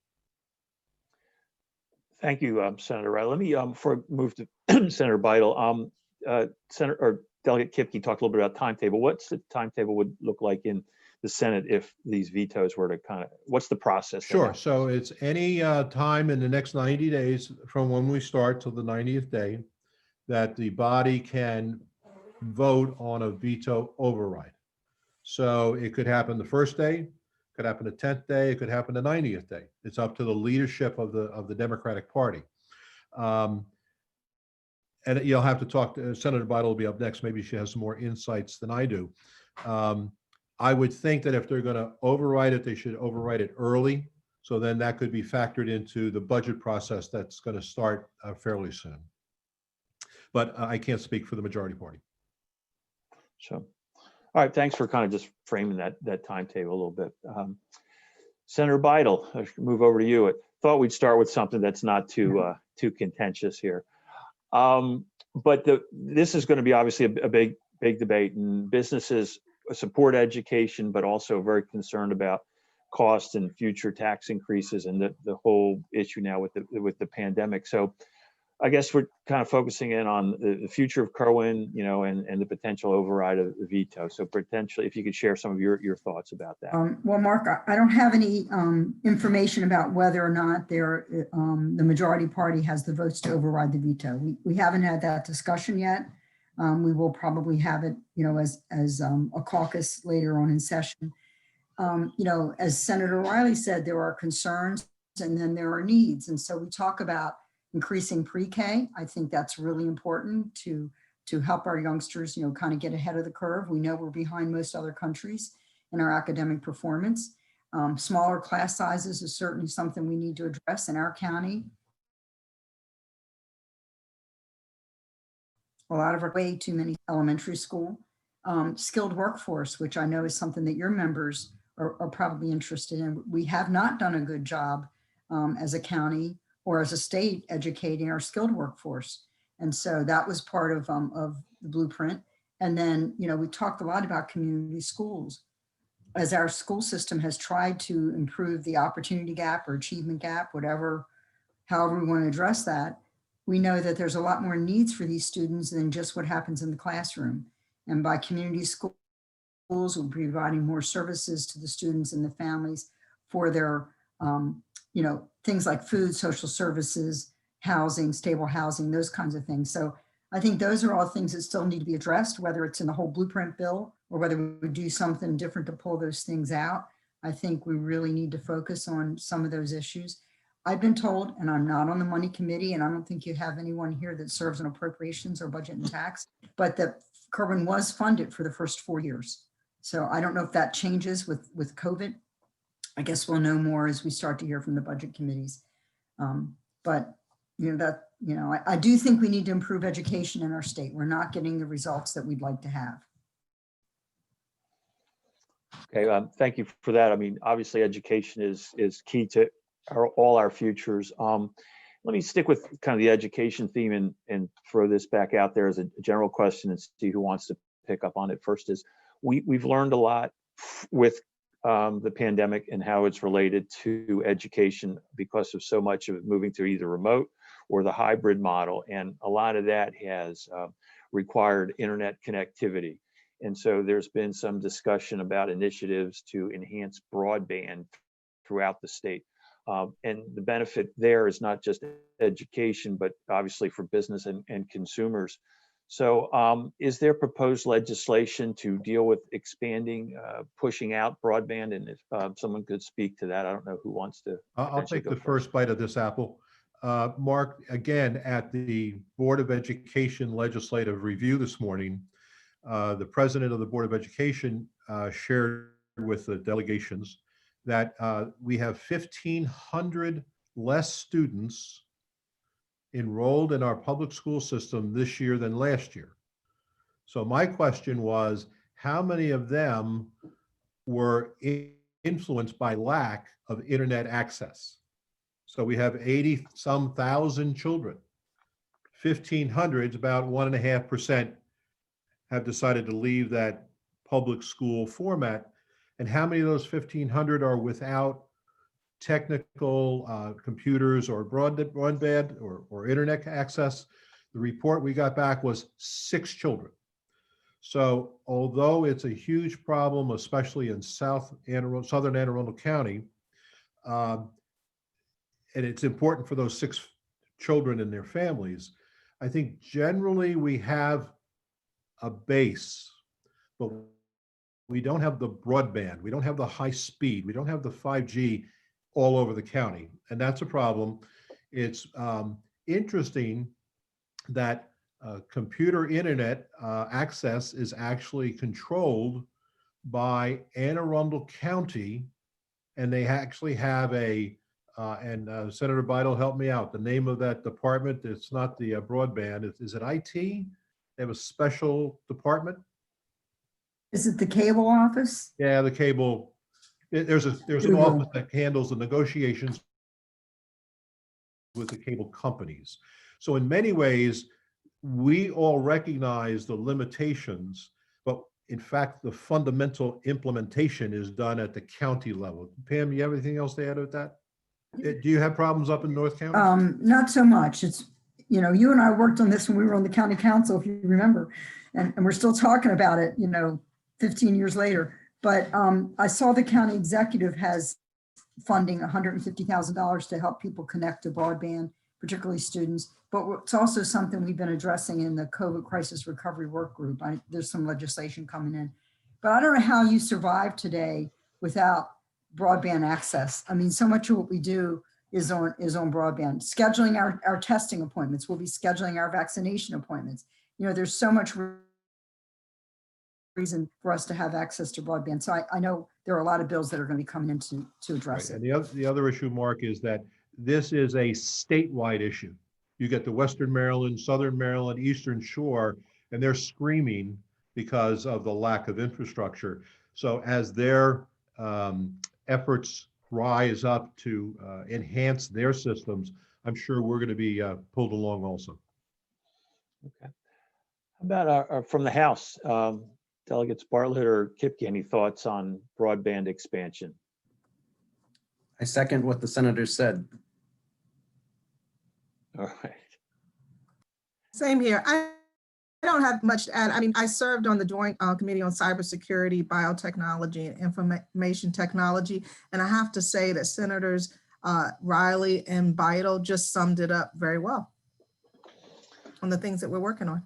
Thank you, Senator Wright. Let me, before I move to Senator Bidel, Senator or Delegate Kipke talked a little bit about timetable. What's the timetable would look like in the Senate if these vetoes were to kind of, what's the process? Sure. So it's any time in the next 90 days from when we start till the 90th day that the body can vote on a veto override. So it could happen the first day, could happen the 10th day, it could happen the 90th day. It's up to the leadership of the Democratic Party. And you'll have to talk to Senator Bidel will be up next. Maybe she has some more insights than I do. I would think that if they're going to override it, they should override it early. So then that could be factored into the budget process that's going to start fairly soon. But I can't speak for the majority party. So, all right, thanks for kind of just framing that timetable a little bit. Senator Bidel, I should move over to you. I thought we'd start with something that's not too contentious here. But this is going to be obviously a big debate, and businesses support education, but also very concerned about cost and future tax increases and the whole issue now with the pandemic. So I guess we're kind of focusing in on the future of Kerwin, and the potential override of the veto. So potentially, if you could share some of your thoughts about that. Well, Mark, I don't have any information about whether or not the majority party has the votes to override the veto. We haven't had that discussion yet. We will probably have it, as a caucus later on in session. As Senator Riley said, there are concerns and then there are needs. And so we talk about increasing pre-K. I think that's really important to help our youngsters, kind of get ahead of the curve. We know we're behind most other countries in our academic performance. Smaller class sizes is certainly something we need to address in our county. A lot of our way too many elementary school. Skilled workforce, which I know is something that your members are probably interested in. We have not done a good job as a county or as a state educating our skilled workforce. And so that was part of the blueprint. And then, we talked a lot about community schools. As our school system has tried to improve the opportunity gap or achievement gap, however we want to address that, we know that there's a lot more needs for these students than just what happens in the classroom. And by community schools, we're providing more services to the students and the families for their, things like food, social services, housing, stable housing, those kinds of things. So I think those are all things that still need to be addressed, whether it's in the whole blueprint bill or whether we do something different to pull those things out. I think we really need to focus on some of those issues. I've been told, and I'm not on the money committee, and I don't think you have anyone here that serves on appropriations or budget and tax, but that Kerwin was funded for the first 4 years. So I don't know if that changes with COVID. I guess we'll know more as we start to hear from the budget committees. But I do think we need to improve education in our state. We're not getting the results that we'd like to have. Okay, thank you for that. I mean, obviously education is key to all our futures. Let me stick with kind of the education theme and throw this back out there as a general question and see who wants to pick up on it first. Is we've learned a lot with the pandemic and how it's related to education because of so much of it moving to either remote or the hybrid model. And a lot of that has required internet connectivity. And so there's been some discussion about initiatives to enhance broadband throughout the state. And the benefit there is not just education, but obviously for business and consumers. So is there proposed legislation to deal with expanding, pushing out broadband? And if someone could speak to that, I don't know who wants to. I'll take the first bite of this apple. Mark, again, at the Board of Education Legislative Review this morning, the president of the Board of Education shared with the delegations that we have 1,500 less students enrolled in our public school system this year than last year. So my question was, how many of them were influenced by lack of internet access? So we have 80-some thousand children. 1,500 is about 1.5% have decided to leave that public school format. And how many of those 1,500 are without technical computers or broadband or internet access? The report we got back was 6 children. So although it's a huge problem, especially in southern Anne Arundel County, and it's important for those 6 children and their families, I think generally we have a base, but we don't have the broadband, we don't have the high speed, we don't have the 5G all over the county, and that's a problem. It's interesting that computer internet access is actually controlled by Anne Arundel County, and they actually have a, and Senator Bidel, help me out, the name of that department, it's not the broadband, is it IT? They have a special department? Is it the cable office? Yeah, the cable. There's an office that handles the negotiations with the cable companies. So in many ways, we all recognize the limitations, but in fact, the fundamental implementation is done at the county level. Pam, you have anything else to add with that? Do you have problems up in North County? Not so much. It's, you know, you and I worked on this when we were on the county council, if you remember, and we're still talking about it, 15 years later. But I saw the county executive has funding $150,000 to help people connect to broadband, particularly students. But it's also something we've been addressing in the COVID crisis recovery work group. There's some legislation coming in. But I don't know how you survive today without broadband access. I mean, so much of what we do is on broadband. Scheduling our testing appointments, we'll be scheduling our vaccination appointments. There's so much reason for us to have access to broadband. So I know there are a lot of bills that are going to be coming in to address Right. it. And the other issue, Mark, is that this is a statewide issue. You get the Western Maryland, Southern Maryland, Eastern Shore, and they're screaming because of the lack of infrastructure. So as their efforts rise up to enhance their systems, I'm sure we're going to be pulled along also. Okay. How about from the House, Delegates Bartlett or Kipke, any thoughts on broadband expansion? I second what the senator said. All right. Same here. I don't have much to add. I mean, I served on the Joint Committee on Cybersecurity, Biotechnology, and Information Technology. And I have to say that Senators Riley and Bidel just summed it up very well on the things that we're working on.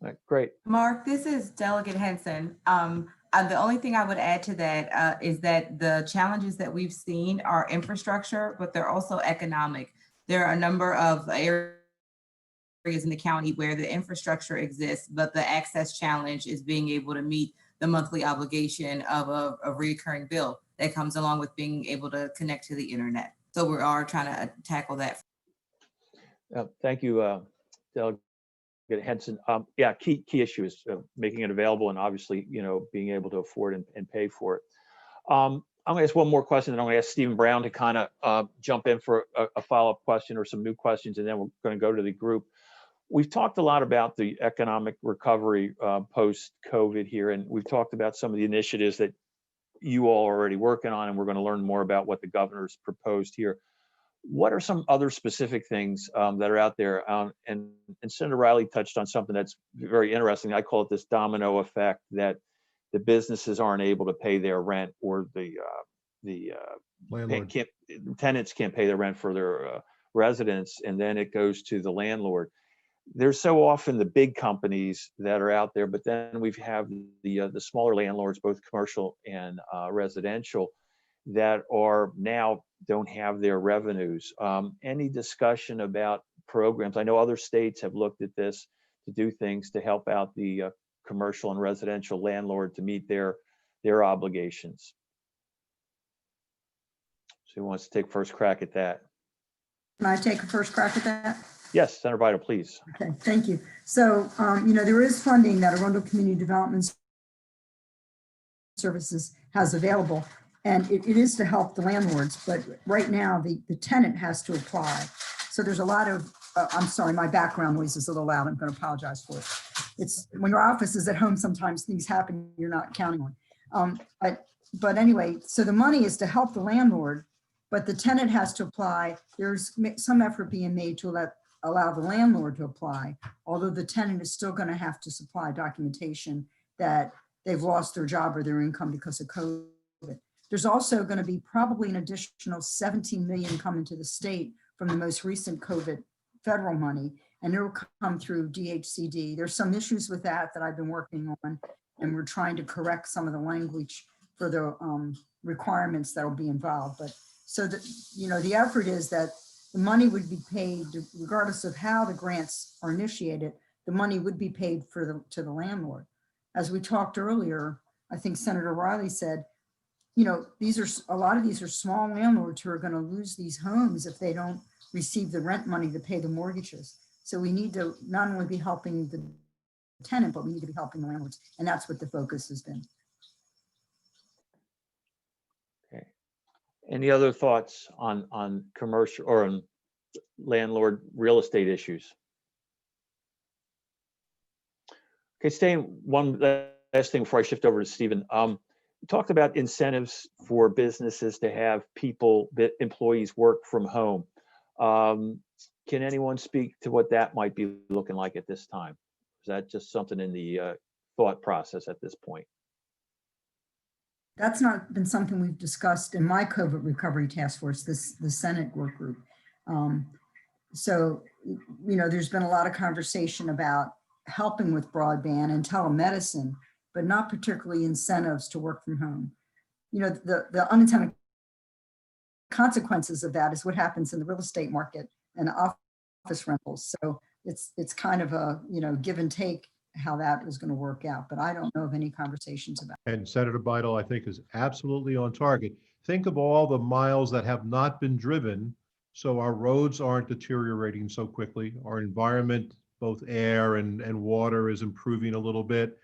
All right, great. Mark, this is Delegate Henson. The only thing I would add to that is that the challenges that we've seen are infrastructure, but they're also economic. There are a number of areas in the county where the infrastructure exists, but the access challenge is being able to meet the monthly obligation of a recurring bill that comes along with being able to connect to the internet. So we are trying to tackle that. Thank you, Delegate Henson. Yeah, key issue is making it available and obviously, being able to afford and pay for it. I'm going to ask one more question, and I'm going to ask Stephen Brown to kind of jump in for a follow-up question or some new questions, and then we're going to go to the group. We've talked a lot about the economic recovery post-COVID here, and we've talked about some of the initiatives that you all are already working on, and we're going to learn more about what the governor's proposed here. What are some other specific things that are out there? And Senator Riley touched on something that's very interesting. I call it this domino effect, that the businesses aren't able to pay their rent, or the tenants can't pay their rent for their residents, and then it goes to the landlord. There's so often the big companies that are out there, but then we have the smaller landlords, both commercial and residential. that are now don't have their revenues. Any discussion about programs? I know other states have looked at this to do things to help out the commercial and residential landlord to meet their obligations. So who wants to take first crack at that? Can I take a first crack at that? Yes, Senator Bidel, please. Okay, thank you. So, there is funding that Arundel Community Development Services has available, and it is to help the landlords, but right now the tenant has to apply. So there's a lot of, I'm sorry, my background noise is a little loud. I'm going to apologize for it. It's when your office is at home, sometimes things happen you're not counting on. But anyway, so the money is to help the landlord, but the tenant has to apply. There's some effort being made to allow the landlord to apply, although the tenant is still going to have to supply documentation that they've lost their job or their income because of COVID. There's also going to be probably an additional 17 million coming to the state from the most recent COVID federal money, and it will come through DHCD. There's some issues with that I've been working on, and we're trying to correct some of the language for the requirements that will be involved. But so that, the effort is that the money would be paid regardless of how the grants are initiated. The money would be paid to the landlord. As we talked earlier, I think Senator Riley said, a lot of these are small landlords who are going to lose these homes if they don't receive the rent money to pay the mortgages. So we need to not only be helping the tenant, but we need to be helping the landlords. And that's what the focus has been. Okay. Any other thoughts on commercial or on landlord real estate issues? Okay, staying one last thing before I shift over to Stephen. We talked about incentives for businesses to have employees work from home. Can anyone speak to what that might be looking like at this time? Is that just something in the thought process at this point? That's not been something we've discussed in my COVID recovery task force, the Senate work group. So, there's been a lot of conversation about helping with broadband and telemedicine, but not particularly incentives to work from home. The unintended consequences of that is what happens in the real estate market and office rentals. So it's kind of a, give and take how that is going to work out, but I don't know of any conversations about it. And Senator Bidel, I think, is absolutely on target. Think of all the miles that have not been driven, so our roads aren't deteriorating so quickly. Our environment, both air and water, is improving a little bit.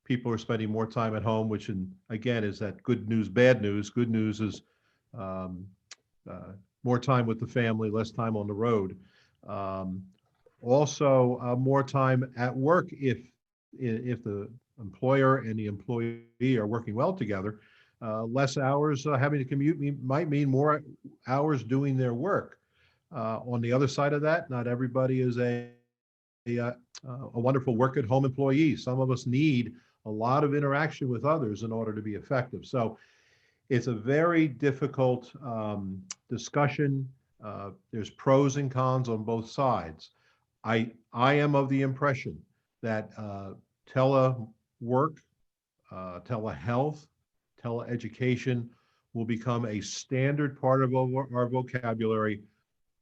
People are spending more time at home, which, again, is that good news, bad news. Good news is more time with the family, less time on the road. Also, more time at work if the employer and the employee are working well together. Less hours having to commute might mean more hours doing their work. On the other side of that, not everybody is a wonderful work-at-home employee. Some of us need a lot of interaction with others in order to be effective. So it's a very difficult discussion. There's pros and cons on both sides. I am of the impression that telework, telehealth, teleeducation will become a standard part of our vocabulary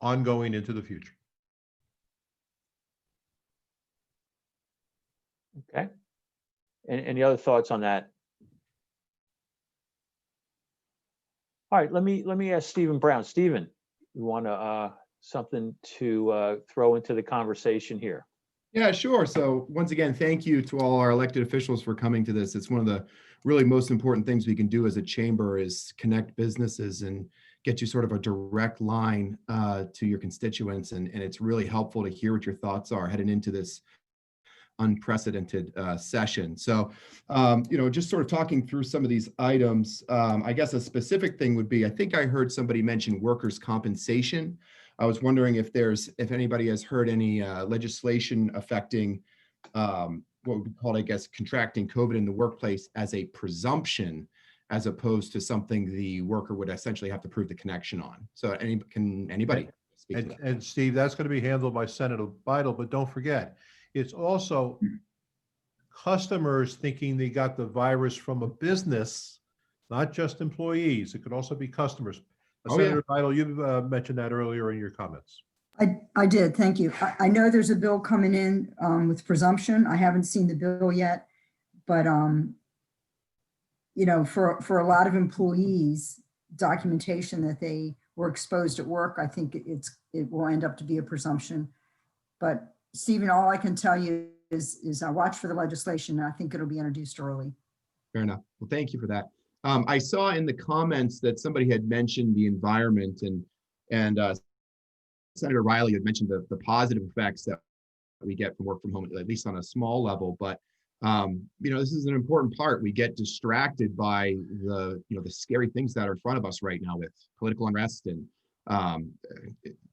ongoing into the future. Okay. Any other thoughts on that? All right, let me ask Stephen Brown. Stephen, you want something to throw into the conversation here? Yeah, sure. So once again, thank you to all our elected officials for coming to this. It's one of the really most important things we can do as a chamber is connect businesses and get you sort of a direct line to your constituents. And it's really helpful to hear what your thoughts are heading into this unprecedented session. So, just sort of talking through some of these items, I guess a specific thing would be, I think I heard somebody mention workers' compensation. I was wondering if anybody has heard any legislation affecting what would be called, I guess, contracting COVID in the workplace as a presumption, as opposed to something the worker would essentially have to prove the connection on. So can anybody speak to that? And Steve, that's going to be handled by Senator Bidel, but don't forget, it's also customers thinking they got the virus from a business not just employees. It could also be customers. Oh, yeah. Senator Vidal, you've mentioned that earlier in your comments. I did, thank you. I know there's a bill coming in with presumption. I haven't seen the bill yet, but you know, for a lot of employees, documentation that they were exposed at work, I think it will end up to be a presumption. But Stephen, all I can tell you is I watch for the legislation, and I think it'll be introduced early. Fair enough. Well, thank you for that. I saw in the comments that somebody had mentioned the environment, and Senator Riley had mentioned the positive effects that we get from work from home, at least on a small level. But you know, this is an important part. We get distracted by the scary things that are in front of us right now with political unrest and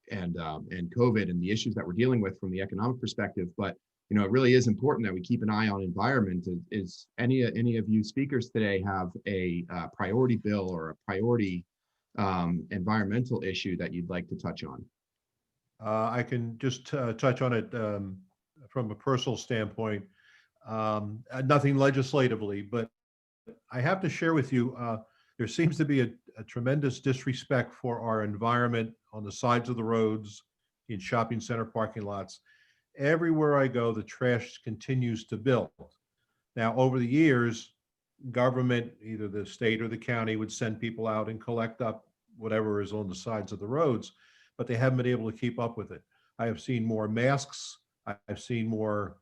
COVID and the issues that we're dealing with from the economic perspective. But you know, it really is important that we keep an eye on environment. Is any of you speakers today have a priority bill or a priority environmental issue that you'd like to touch on? I can just touch on it from a personal standpoint. Nothing legislatively, but I have to share with you, there seems to be a tremendous disrespect for our environment on the sides of the roads, in shopping center parking lots. Everywhere I go, the trash continues to build. Now, over the years, government, either the state or the county, would send people out and collect up whatever is on the sides of the roads, but they haven't been able to keep up with it. I have seen more masks. I've seen more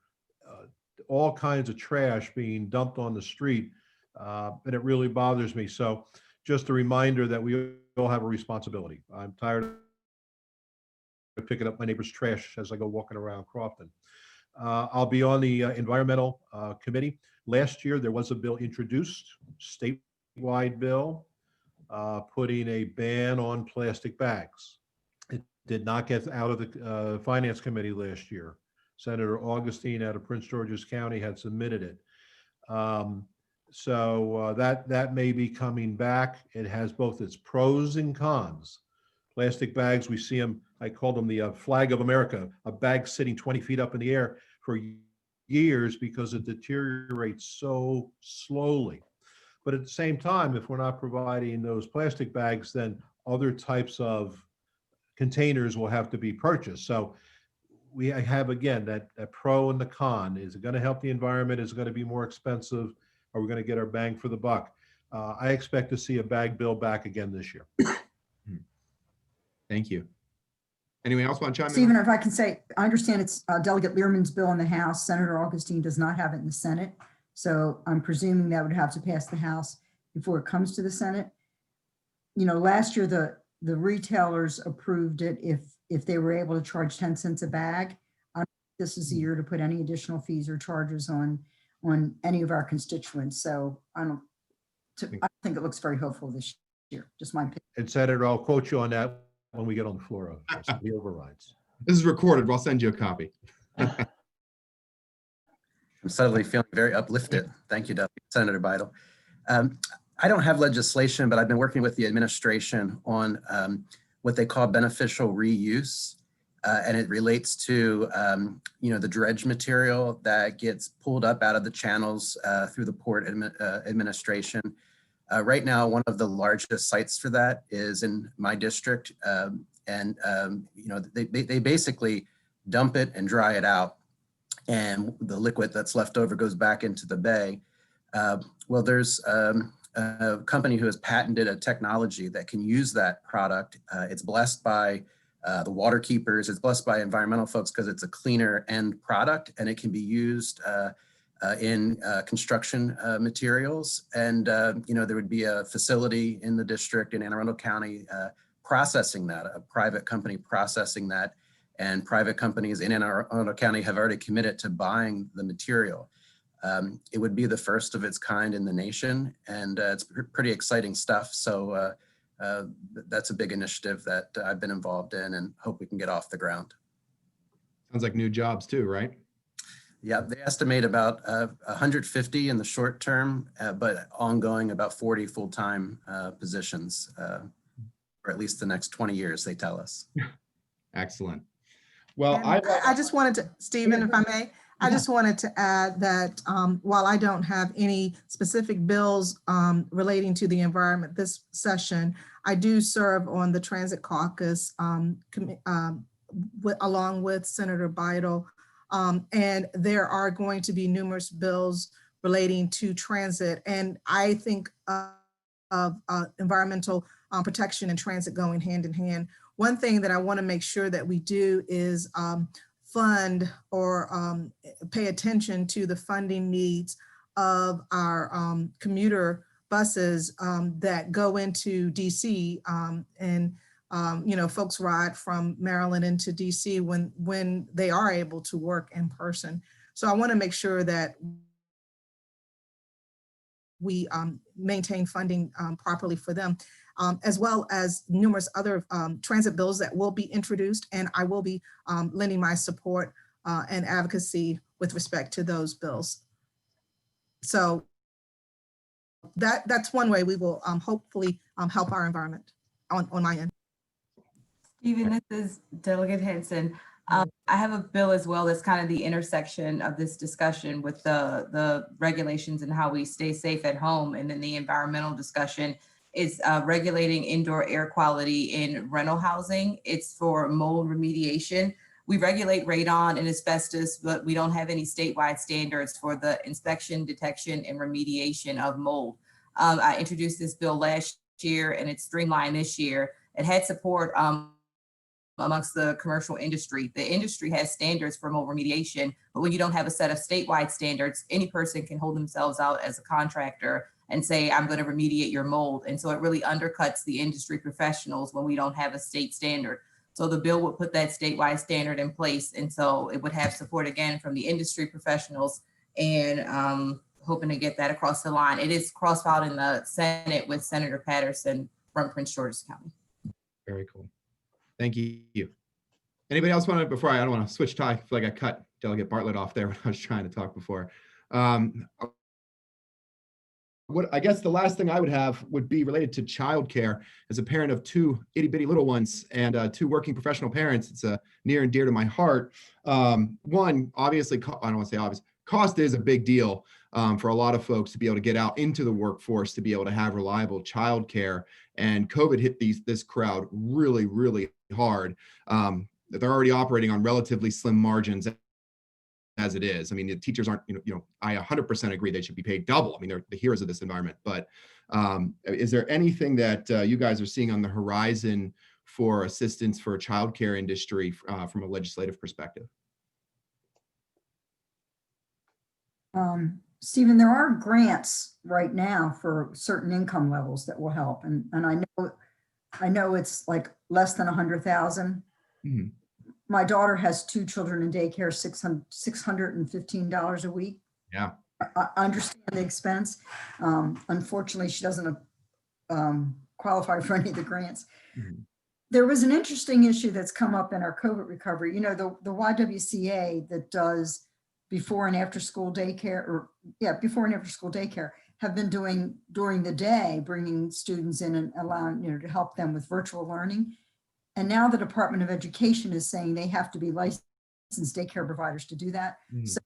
all kinds of trash being dumped on the street, and it really bothers me. So just a reminder that we all have a responsibility. I'm tired of picking up my neighbor's trash as I go walking around Crofton. I'll be on the environmental committee. Last year, there was a bill introduced, statewide bill, putting a ban on plastic bags. It did not get out of the finance committee last year. Senator Augustine out of Prince George's County had submitted it. So that may be coming back. It has both its pros and cons. Plastic bags, we see them, I call them the flag of America, a bag sitting 20 feet up in the air for years because it deteriorates so slowly. But at the same time, if we're not providing those plastic bags, then other types of containers will have to be purchased. So we have, again, that pro and the con. Is it going to help the environment? Is it going to be more expensive? Are we going to get our bang for the buck? I expect to see a bag bill back again this year. Thank you. Anyone else want to chime in? Stephen, if I can say, I understand it's Delegate Learman's bill in the House. Senator Augustine does not have it in the Senate. So I'm presuming that would have to pass the House before it comes to the Senate. You know, last year, the retailers approved it if they were able to charge 10 cents a bag. This is the year to put any additional fees or charges on any of our constituents. So I don't think it looks very hopeful this year, just my opinion. And Senator, I'll quote you on that when we get on the floor of the overrides. This is recorded. I'll send you a copy. I'm suddenly feeling very uplifted. Thank you, Senator Bidel. I don't have legislation, but I've been working with the administration on what they call beneficial reuse. And it relates to, the dredge material that gets pulled up out of the channels through the port administration. Right now, one of the largest sites for that is in my district. They basically dump it and dry it out. And the liquid that's left over goes back into the bay. Well, there's a company who has patented a technology that can use that product. It's blessed by the water keepers. It's blessed by environmental folks because it's a cleaner end product, and it can be used in construction materials. And there would be a facility in the district in Arundel County processing that, a private company processing that, and private companies in Arundel County have already committed to buying the material. It would be the first of its kind in the nation, and it's pretty exciting stuff. So that's a big initiative that I've been involved in and hope we can get off the ground. Sounds like new jobs too, right? Yeah, they estimate about 150 in the short term, but ongoing about 40 full-time positions, for at least the next 20 years, they tell us. Excellent. Well, I just wanted to, Stephen, if I may, I just wanted to add that while I don't have any specific bills relating to the environment this session, I do serve on the Transit Caucus along with Senator Bidel. And there are going to be numerous bills relating to transit. And I think of environmental protection and transit going hand in hand. One thing that I want to make sure that we do is fund or pay attention to the funding needs of our commuter buses that go into DC and you know, folks ride from Maryland into DC when they are able to work in person. So I want to make sure that we maintain funding properly for them, as well as numerous other transit bills that will be introduced, and I will be lending my support and advocacy with respect to those bills. So that's one way we will hopefully help our environment on my end. Stephen, this is Delegate Henson. I have a bill as well that's kind of the intersection of this discussion with the regulations and how we stay safe at home. And then the environmental discussion is regulating indoor air quality in rental housing. It's for mold remediation. We regulate radon and asbestos, but we don't have any statewide standards for the inspection, detection, and remediation of mold. I introduced this bill last year and it's streamlined this year. It had support amongst the commercial industry. The industry has standards for mold remediation, but when you don't have a set of statewide standards, any person can hold themselves out as a contractor and say, I'm going to remediate your mold. And so it really undercuts the industry professionals when we don't have a state standard. So the bill would put that statewide standard in place. And so it would have support again from the industry professionals, and hoping to get that across the line. It is cross-filed in the Senate with Senator Patterson from Prince George's County. Very cool. Thank you. Anybody else want to, before I don't want to switch tie, I feel like I cut Delegate Bartlett off there when I was trying to talk before. What I guess the last thing I would have would be related to childcare. As a parent of two itty bitty little ones and two working professional parents, it's near and dear to my heart. One, obviously, I don't want to say obvious, cost is a big deal for a lot of folks to be able to get out into the workforce, to be able to have reliable childcare. And COVID hit this crowd really, really hard. They're already operating on relatively slim margins as it is. I mean, the teachers aren't, I 100% agree they should be paid double. I mean, they're the heroes of this environment. But is there anything that you guys are seeing on the horizon for assistance for childcare industry from a legislative perspective? Stephen, there are grants right now for certain income levels that will help. And I know it's like less than 100,000. Mm-hmm. My daughter has two children in daycare, $615 a week. Yeah. I understand the expense. Unfortunately, she doesn't qualify for any of the grants. Mm-hmm. There was an interesting issue that's come up in our COVID recovery. The YWCA that does before and after school daycare, have been doing during the day, bringing students in and allowing, to help them with virtual learning. And now the Department of Education is saying they have to be licensed daycare providers to do that. Mm. So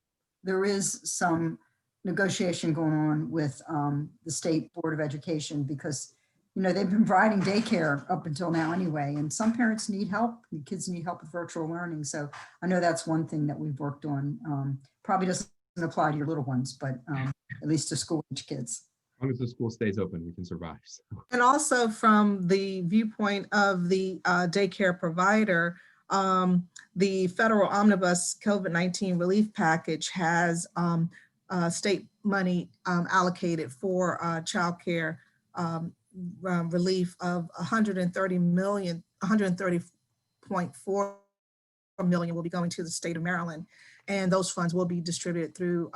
there is some negotiation going on with the State Board of Education because, they've been providing daycare up until now anyway. And some parents need help, and kids need help with virtual learning. So I know that's one thing that we've worked on. Probably doesn't apply to your little ones, but at least to school-age kids. As long as the school stays open, we can survive. So. And also from the viewpoint of the daycare provider, the federal omnibus COVID-19 relief package has state money allocated for childcare relief of $130.4 million will be going to the state of Maryland. And those funds will be distributed through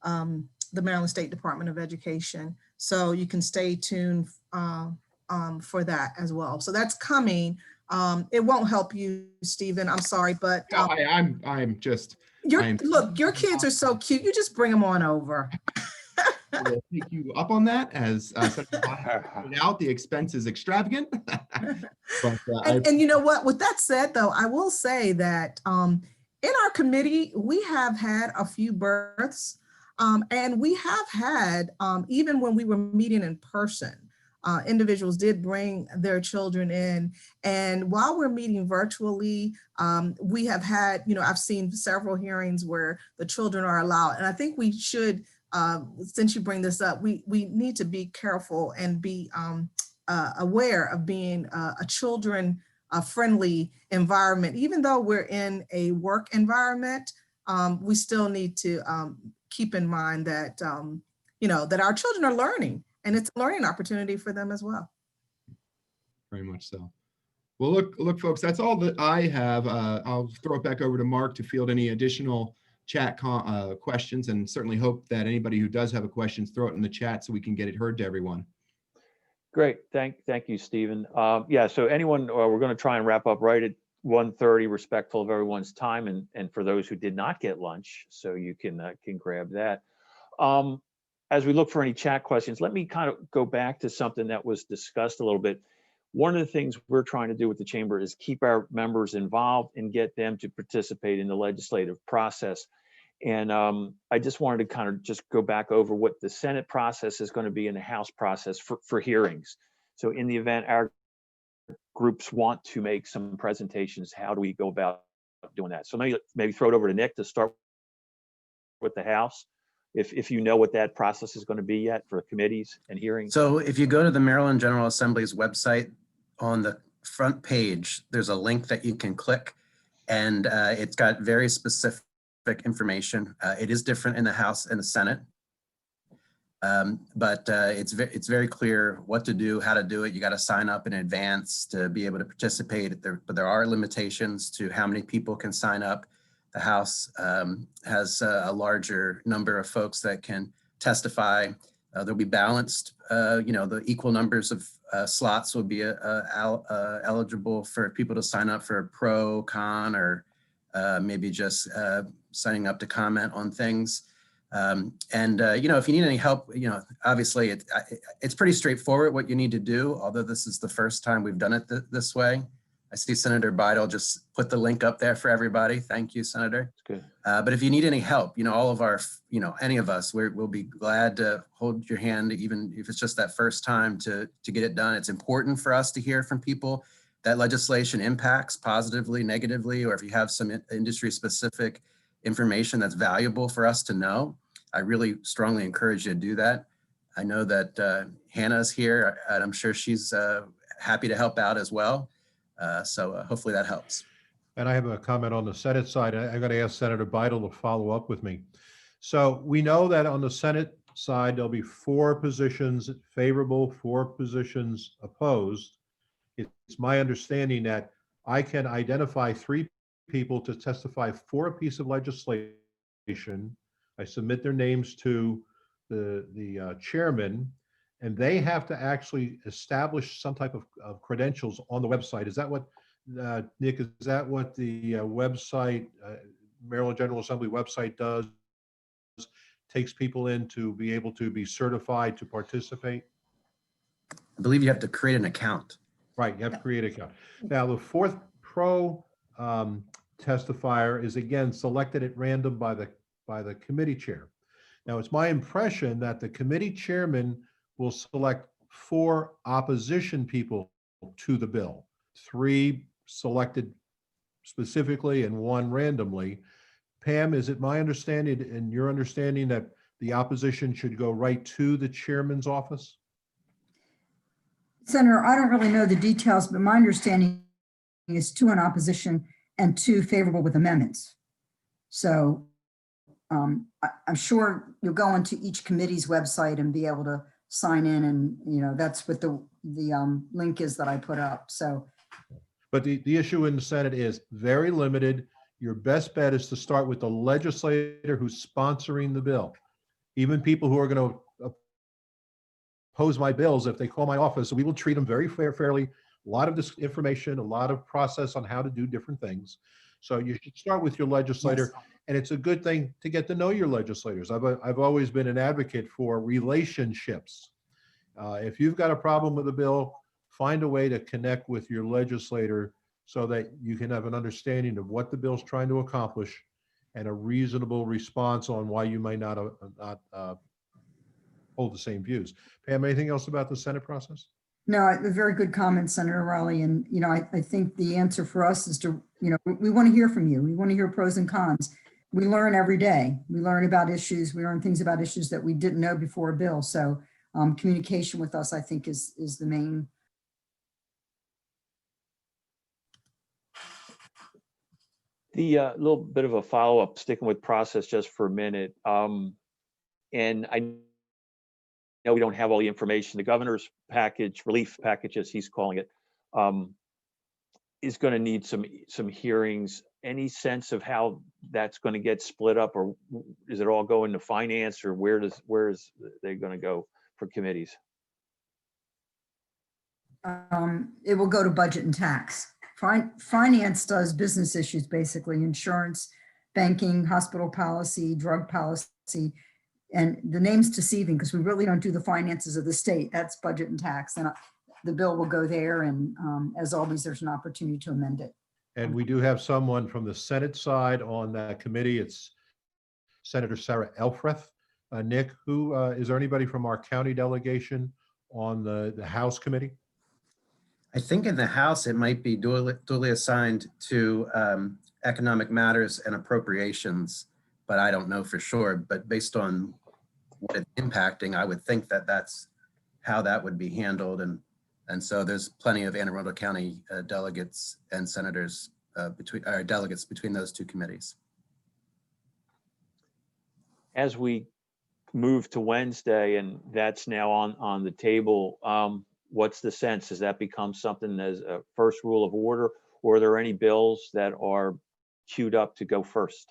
the Maryland State Department of Education. So you can stay tuned for that as well. So that's coming. It won't help you, Stephen. I'm sorry, but look, your kids are so cute. You just bring them on over. I will take you up on that as out. The expense is extravagant. But, and you know what? With that said, though, I will say that in our committee, we have had a few births, and we have had, even when we were meeting in person, individuals did bring their children in. And while we're meeting virtually, we have had, I've seen several hearings where the children are allowed. And I think we should, since you bring this up, we need to be careful and be aware of being a children-friendly environment. Even though we're in a work environment, we still need to keep in mind that, that our children are learning, and it's a learning opportunity for them as well. Very much so. Well, look, folks, that's all that I have. I'll throw it back over to Mark to field any additional chat questions, and certainly hope that anybody who does have a question, throw it in the chat so we can get it heard to everyone. Great, thank you, Stephen. Yeah, so anyone, we're going to try and wrap up right at 1:30, respectful of everyone's time, and for those who did not get lunch, so you can grab that. As we look for any chat questions, let me kind of go back to something that was discussed a little bit. One of the things we're trying to do with the chamber is keep our members involved and get them to participate in the legislative process. And I just wanted to kind of just go back over what the Senate process is going to be and the House process for hearings. So in the event our groups want to make some presentations, how do we go about doing that? So maybe throw it over to Nick to start with the House, if you know what that process is going to be yet for committees and hearings. So if you go to the Maryland General Assembly's website, on the front page, there's a link that you can click, and it's got very specific information. It is different in the House and the Senate, but it's very clear what to do, how to do it. You got to sign up in advance to be able to participate. But there are limitations to how many people can sign up. The House has a larger number of folks that can testify. They'll be balanced. The equal numbers of slots will be eligible for people to sign up for pro, con, or maybe just signing up to comment on things. If you need any help, obviously it's pretty straightforward what you need to do, although this is the first time we've done it this way. I see Senator Bidel just put the link up there for everybody. Thank you, Senator. That's good. But if you need any help, all of our, any of us, we'll be glad to hold your hand, even if it's just that first time to get it done. It's important for us to hear from people that legislation impacts positively, negatively, or if you have some industry specific information that's valuable for us to know. I really strongly encourage you to do that. I know that Hannah's here, and I'm sure she's happy to help out as well. So hopefully that helps. And I have a comment on the Senate side. I'm going to ask Senator Bidel to follow up with me. So we know that on the Senate side, there'll be 4 positions favorable, 4 positions opposed. It's my understanding that I can identify 3 people to testify for a piece of legislation. I submit their names to the chairman, and they have to actually establish some type of credentials on the website. Is that what, Nick, is that what the website, Maryland General Assembly website does? Takes people in to be able to be certified to participate? I believe you have to create an account. Right, you have to create an account. Now, the 4th pro testifier is again selected at random by the committee chair. Now, it's my impression that the committee chairman will select 4 opposition people to the bill, 3 selected specifically and 1 randomly. Pam, is it my understanding and your understanding that the opposition should go right to the chairman's office? Senator, I don't really know the details, but my understanding is 2 in opposition and 2 favorable with amendments. So I'm sure you'll go into each committee's website and be able to sign in, and that's what the link is that I put up. So, but the issue in the Senate is very limited. Your best bet is to start with the legislator who's sponsoring the bill. Even people who are going to oppose my bills, if they call my office, we will treat them very fairly. A lot of this information, a lot of process on how to do different things. So you should start with your legislator. Yes. And it's a good thing to get to know your legislators. I've always been an advocate for relationships. If you've got a problem with a bill, find a way to connect with your legislator so that you can have an understanding of what the bill's trying to accomplish and a reasonable response on why you might not hold the same views. Pam, anything else about the Senate process? No, a very good comment, Senator Raleigh. And, I think the answer for us is to, we want to hear from you. We want to hear pros and cons. We learn every day. We learn about issues. We learn things about issues that we didn't know before a bill. So communication with us, I think, is the main. The little bit of a follow-up, sticking with process just for a minute. And I know we don't have all the information. The governor's package, relief package, as he's calling it, is going to need some hearings. Any sense of how that's going to get split up, or is it all going to finance, or where is they going to go for committees? It will go to budget and tax. Finance does business issues, basically insurance, banking, hospital policy, drug policy. And the name's deceiving because we really don't do the finances of the state. That's budget and tax. And the bill will go there. And as always, there's an opportunity to amend it. And we do have someone from the Senate side on that committee. It's Senator Sarah Elfreth. Nick, is there anybody from our county delegation on the House committee? I think in the House, it might be duly assigned to economic matters and appropriations, but I don't know for sure. But based on what it's impacting, I would think that that's how that would be handled. And so there's plenty of Anne Arundel County delegates and senators delegates between those two committees. As we move to Wednesday, and that's now on the table, what's the sense? Does that become something as a first rule of order, or are there any bills that are queued up to go first?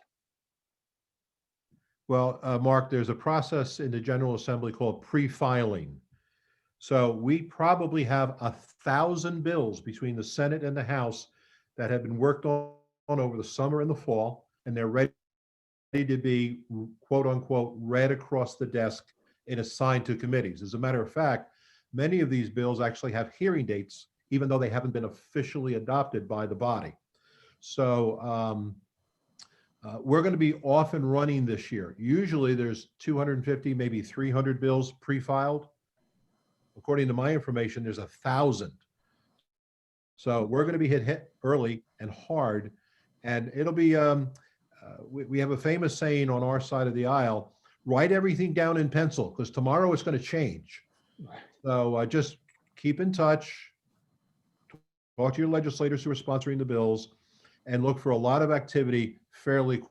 Well, Mark, there's a process in the General Assembly called pre-filing. So we probably have 1,000 bills between the Senate and the House that have been worked on over the summer and the fall, and they're ready to be, quote unquote, read across the desk and assigned to committees. As a matter of fact, many of these bills actually have hearing dates, even though they haven't been officially adopted by the body. So we're going to be off and running this year. Usually there's 250, maybe 300 bills pre-filed. According to my information, there's 1,000. So we're going to be hit early and hard. And it'll be, we have a famous saying on our side of the aisle, write everything down in pencil, because tomorrow it's going to change. So just keep in touch, talk to your legislators who are sponsoring the bills, and look for a lot of activity fairly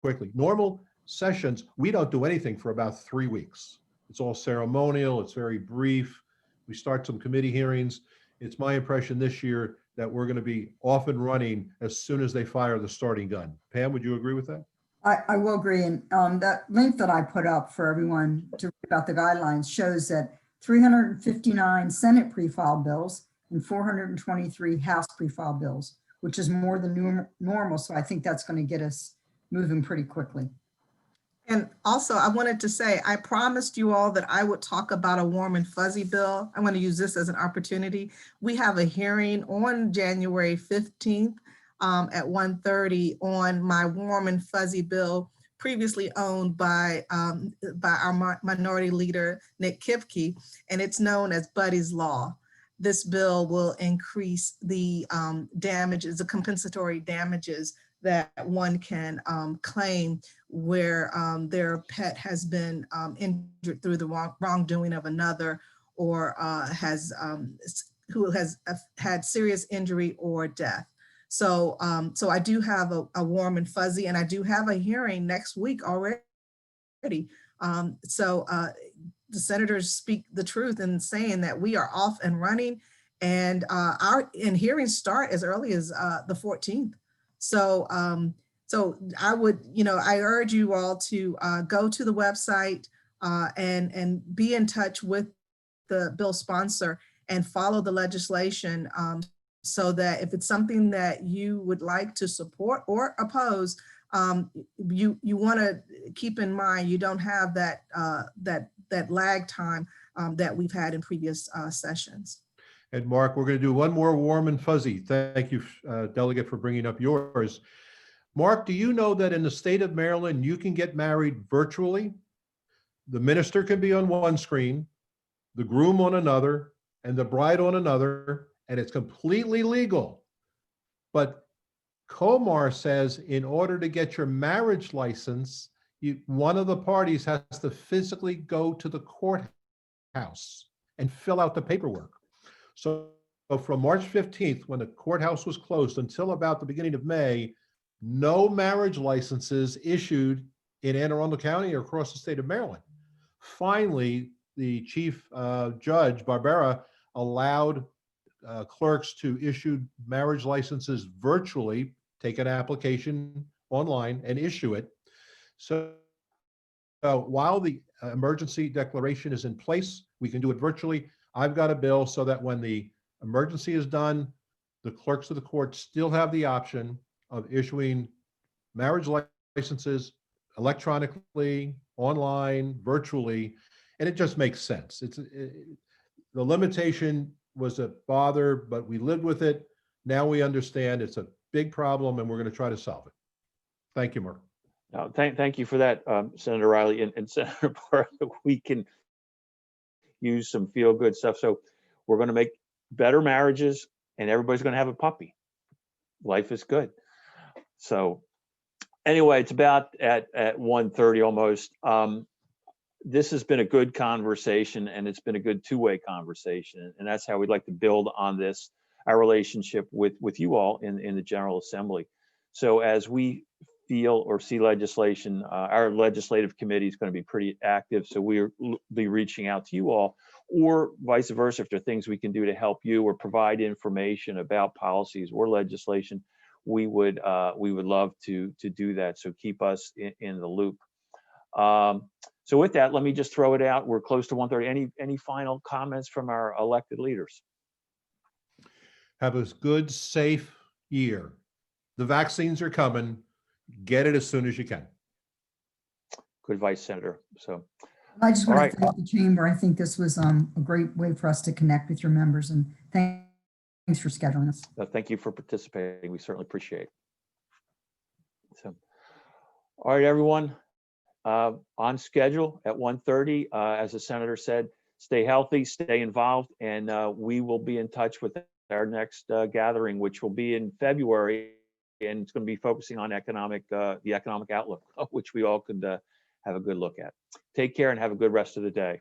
quickly. Normal sessions, we don't do anything for about 3 weeks. It's all ceremonial, it's very brief. We start some committee hearings. It's my impression this year that we're going to be off and running as soon as they fire the starting gun. Pam, would you agree with that? I will agree. And that link that I put up for everyone to read about the guidelines shows that 359 Senate pre-filed bills and 423 House pre-filed bills, which is more than normal. So I think that's going to get us moving pretty quickly. And also, I wanted to say, I promised you all that I would talk about a warm and fuzzy bill. I want to use this as an opportunity. We have a hearing on January 15th at 1:30 on my warm and fuzzy bill, previously owned by our minority leader, Nick Kipke, and it's known as Buddy's Law. This bill will increase the damages, the compensatory damages that one can claim where their pet has been injured through the wrongdoing of another, or who has had serious injury or death. So I do have a warm and fuzzy, and I do have a hearing next week already. The senators speak the truth in saying that we are off and running, and our hearings start as early as the 14th. So I would, I urge you all to go to the website and be in touch with the bill sponsor and follow the legislation, so that if it's something that you would like to support or oppose, you want to keep in mind you don't have that lag time that we've had in previous sessions. And Mark, we're going to do one more warm and fuzzy. Thank you, Delegate, for bringing up yours. Mark, do you know that in the state of Maryland, you can get married virtually? The minister can be on one screen, the groom on another, and the bride on another, and it's completely legal. But Comar says in order to get your marriage license, one of the parties has to physically go to the courthouse and fill out the paperwork. So from March 15th, when the courthouse was closed, until about the beginning of May, no marriage licenses issued in Anne Arundel County or across the state of Maryland. Finally, the chief judge, Barbera, allowed clerks to issue marriage licenses virtually, take an application online and issue it. So while the emergency declaration is in place, we can do it virtually. I've got a bill so that when the emergency is done, the clerks of the court still have the option of issuing marriage licenses electronically, online, virtually, and it just makes sense. The limitation was a bother, but we lived with it. Now we understand it's a big problem and we're going to try to solve it. Thank you, Mark. No, thank you for that, Senator Riley and Senator Bartlett. We can use some feel-good stuff. So we're going to make better marriages and everybody's going to have a puppy. Life is good. So anyway, it's about at 1:30 almost. This has been a good conversation and it's been a good two-way conversation. And that's how we'd like to build on this, our relationship with you all in the General Assembly. So as we feel or see legislation, our legislative committee is going to be pretty active. So we'll be reaching out to you all, or vice versa, if there are things we can do to help you or provide information about policies or legislation, we would love to do that. So keep us in the loop. So with that, let me just throw it out. We're close to 1:30. Any final comments from our elected leaders? Have a good, safe year. The vaccines are coming. Get it as soon as you can. Good advice, Senator. So I just want All right. to thank the chamber. I think this was a great way for us to connect with your members, and thanks for scheduling us. thank you for participating. We certainly appreciate it. So, all right, everyone, on schedule at 1:30. As the senator said, stay healthy, stay involved, and we will be in touch with our next gathering, which will be in February, and it's going to be focusing on the economic outlook, which we all could have a good look at. Take care and have a good rest of the day.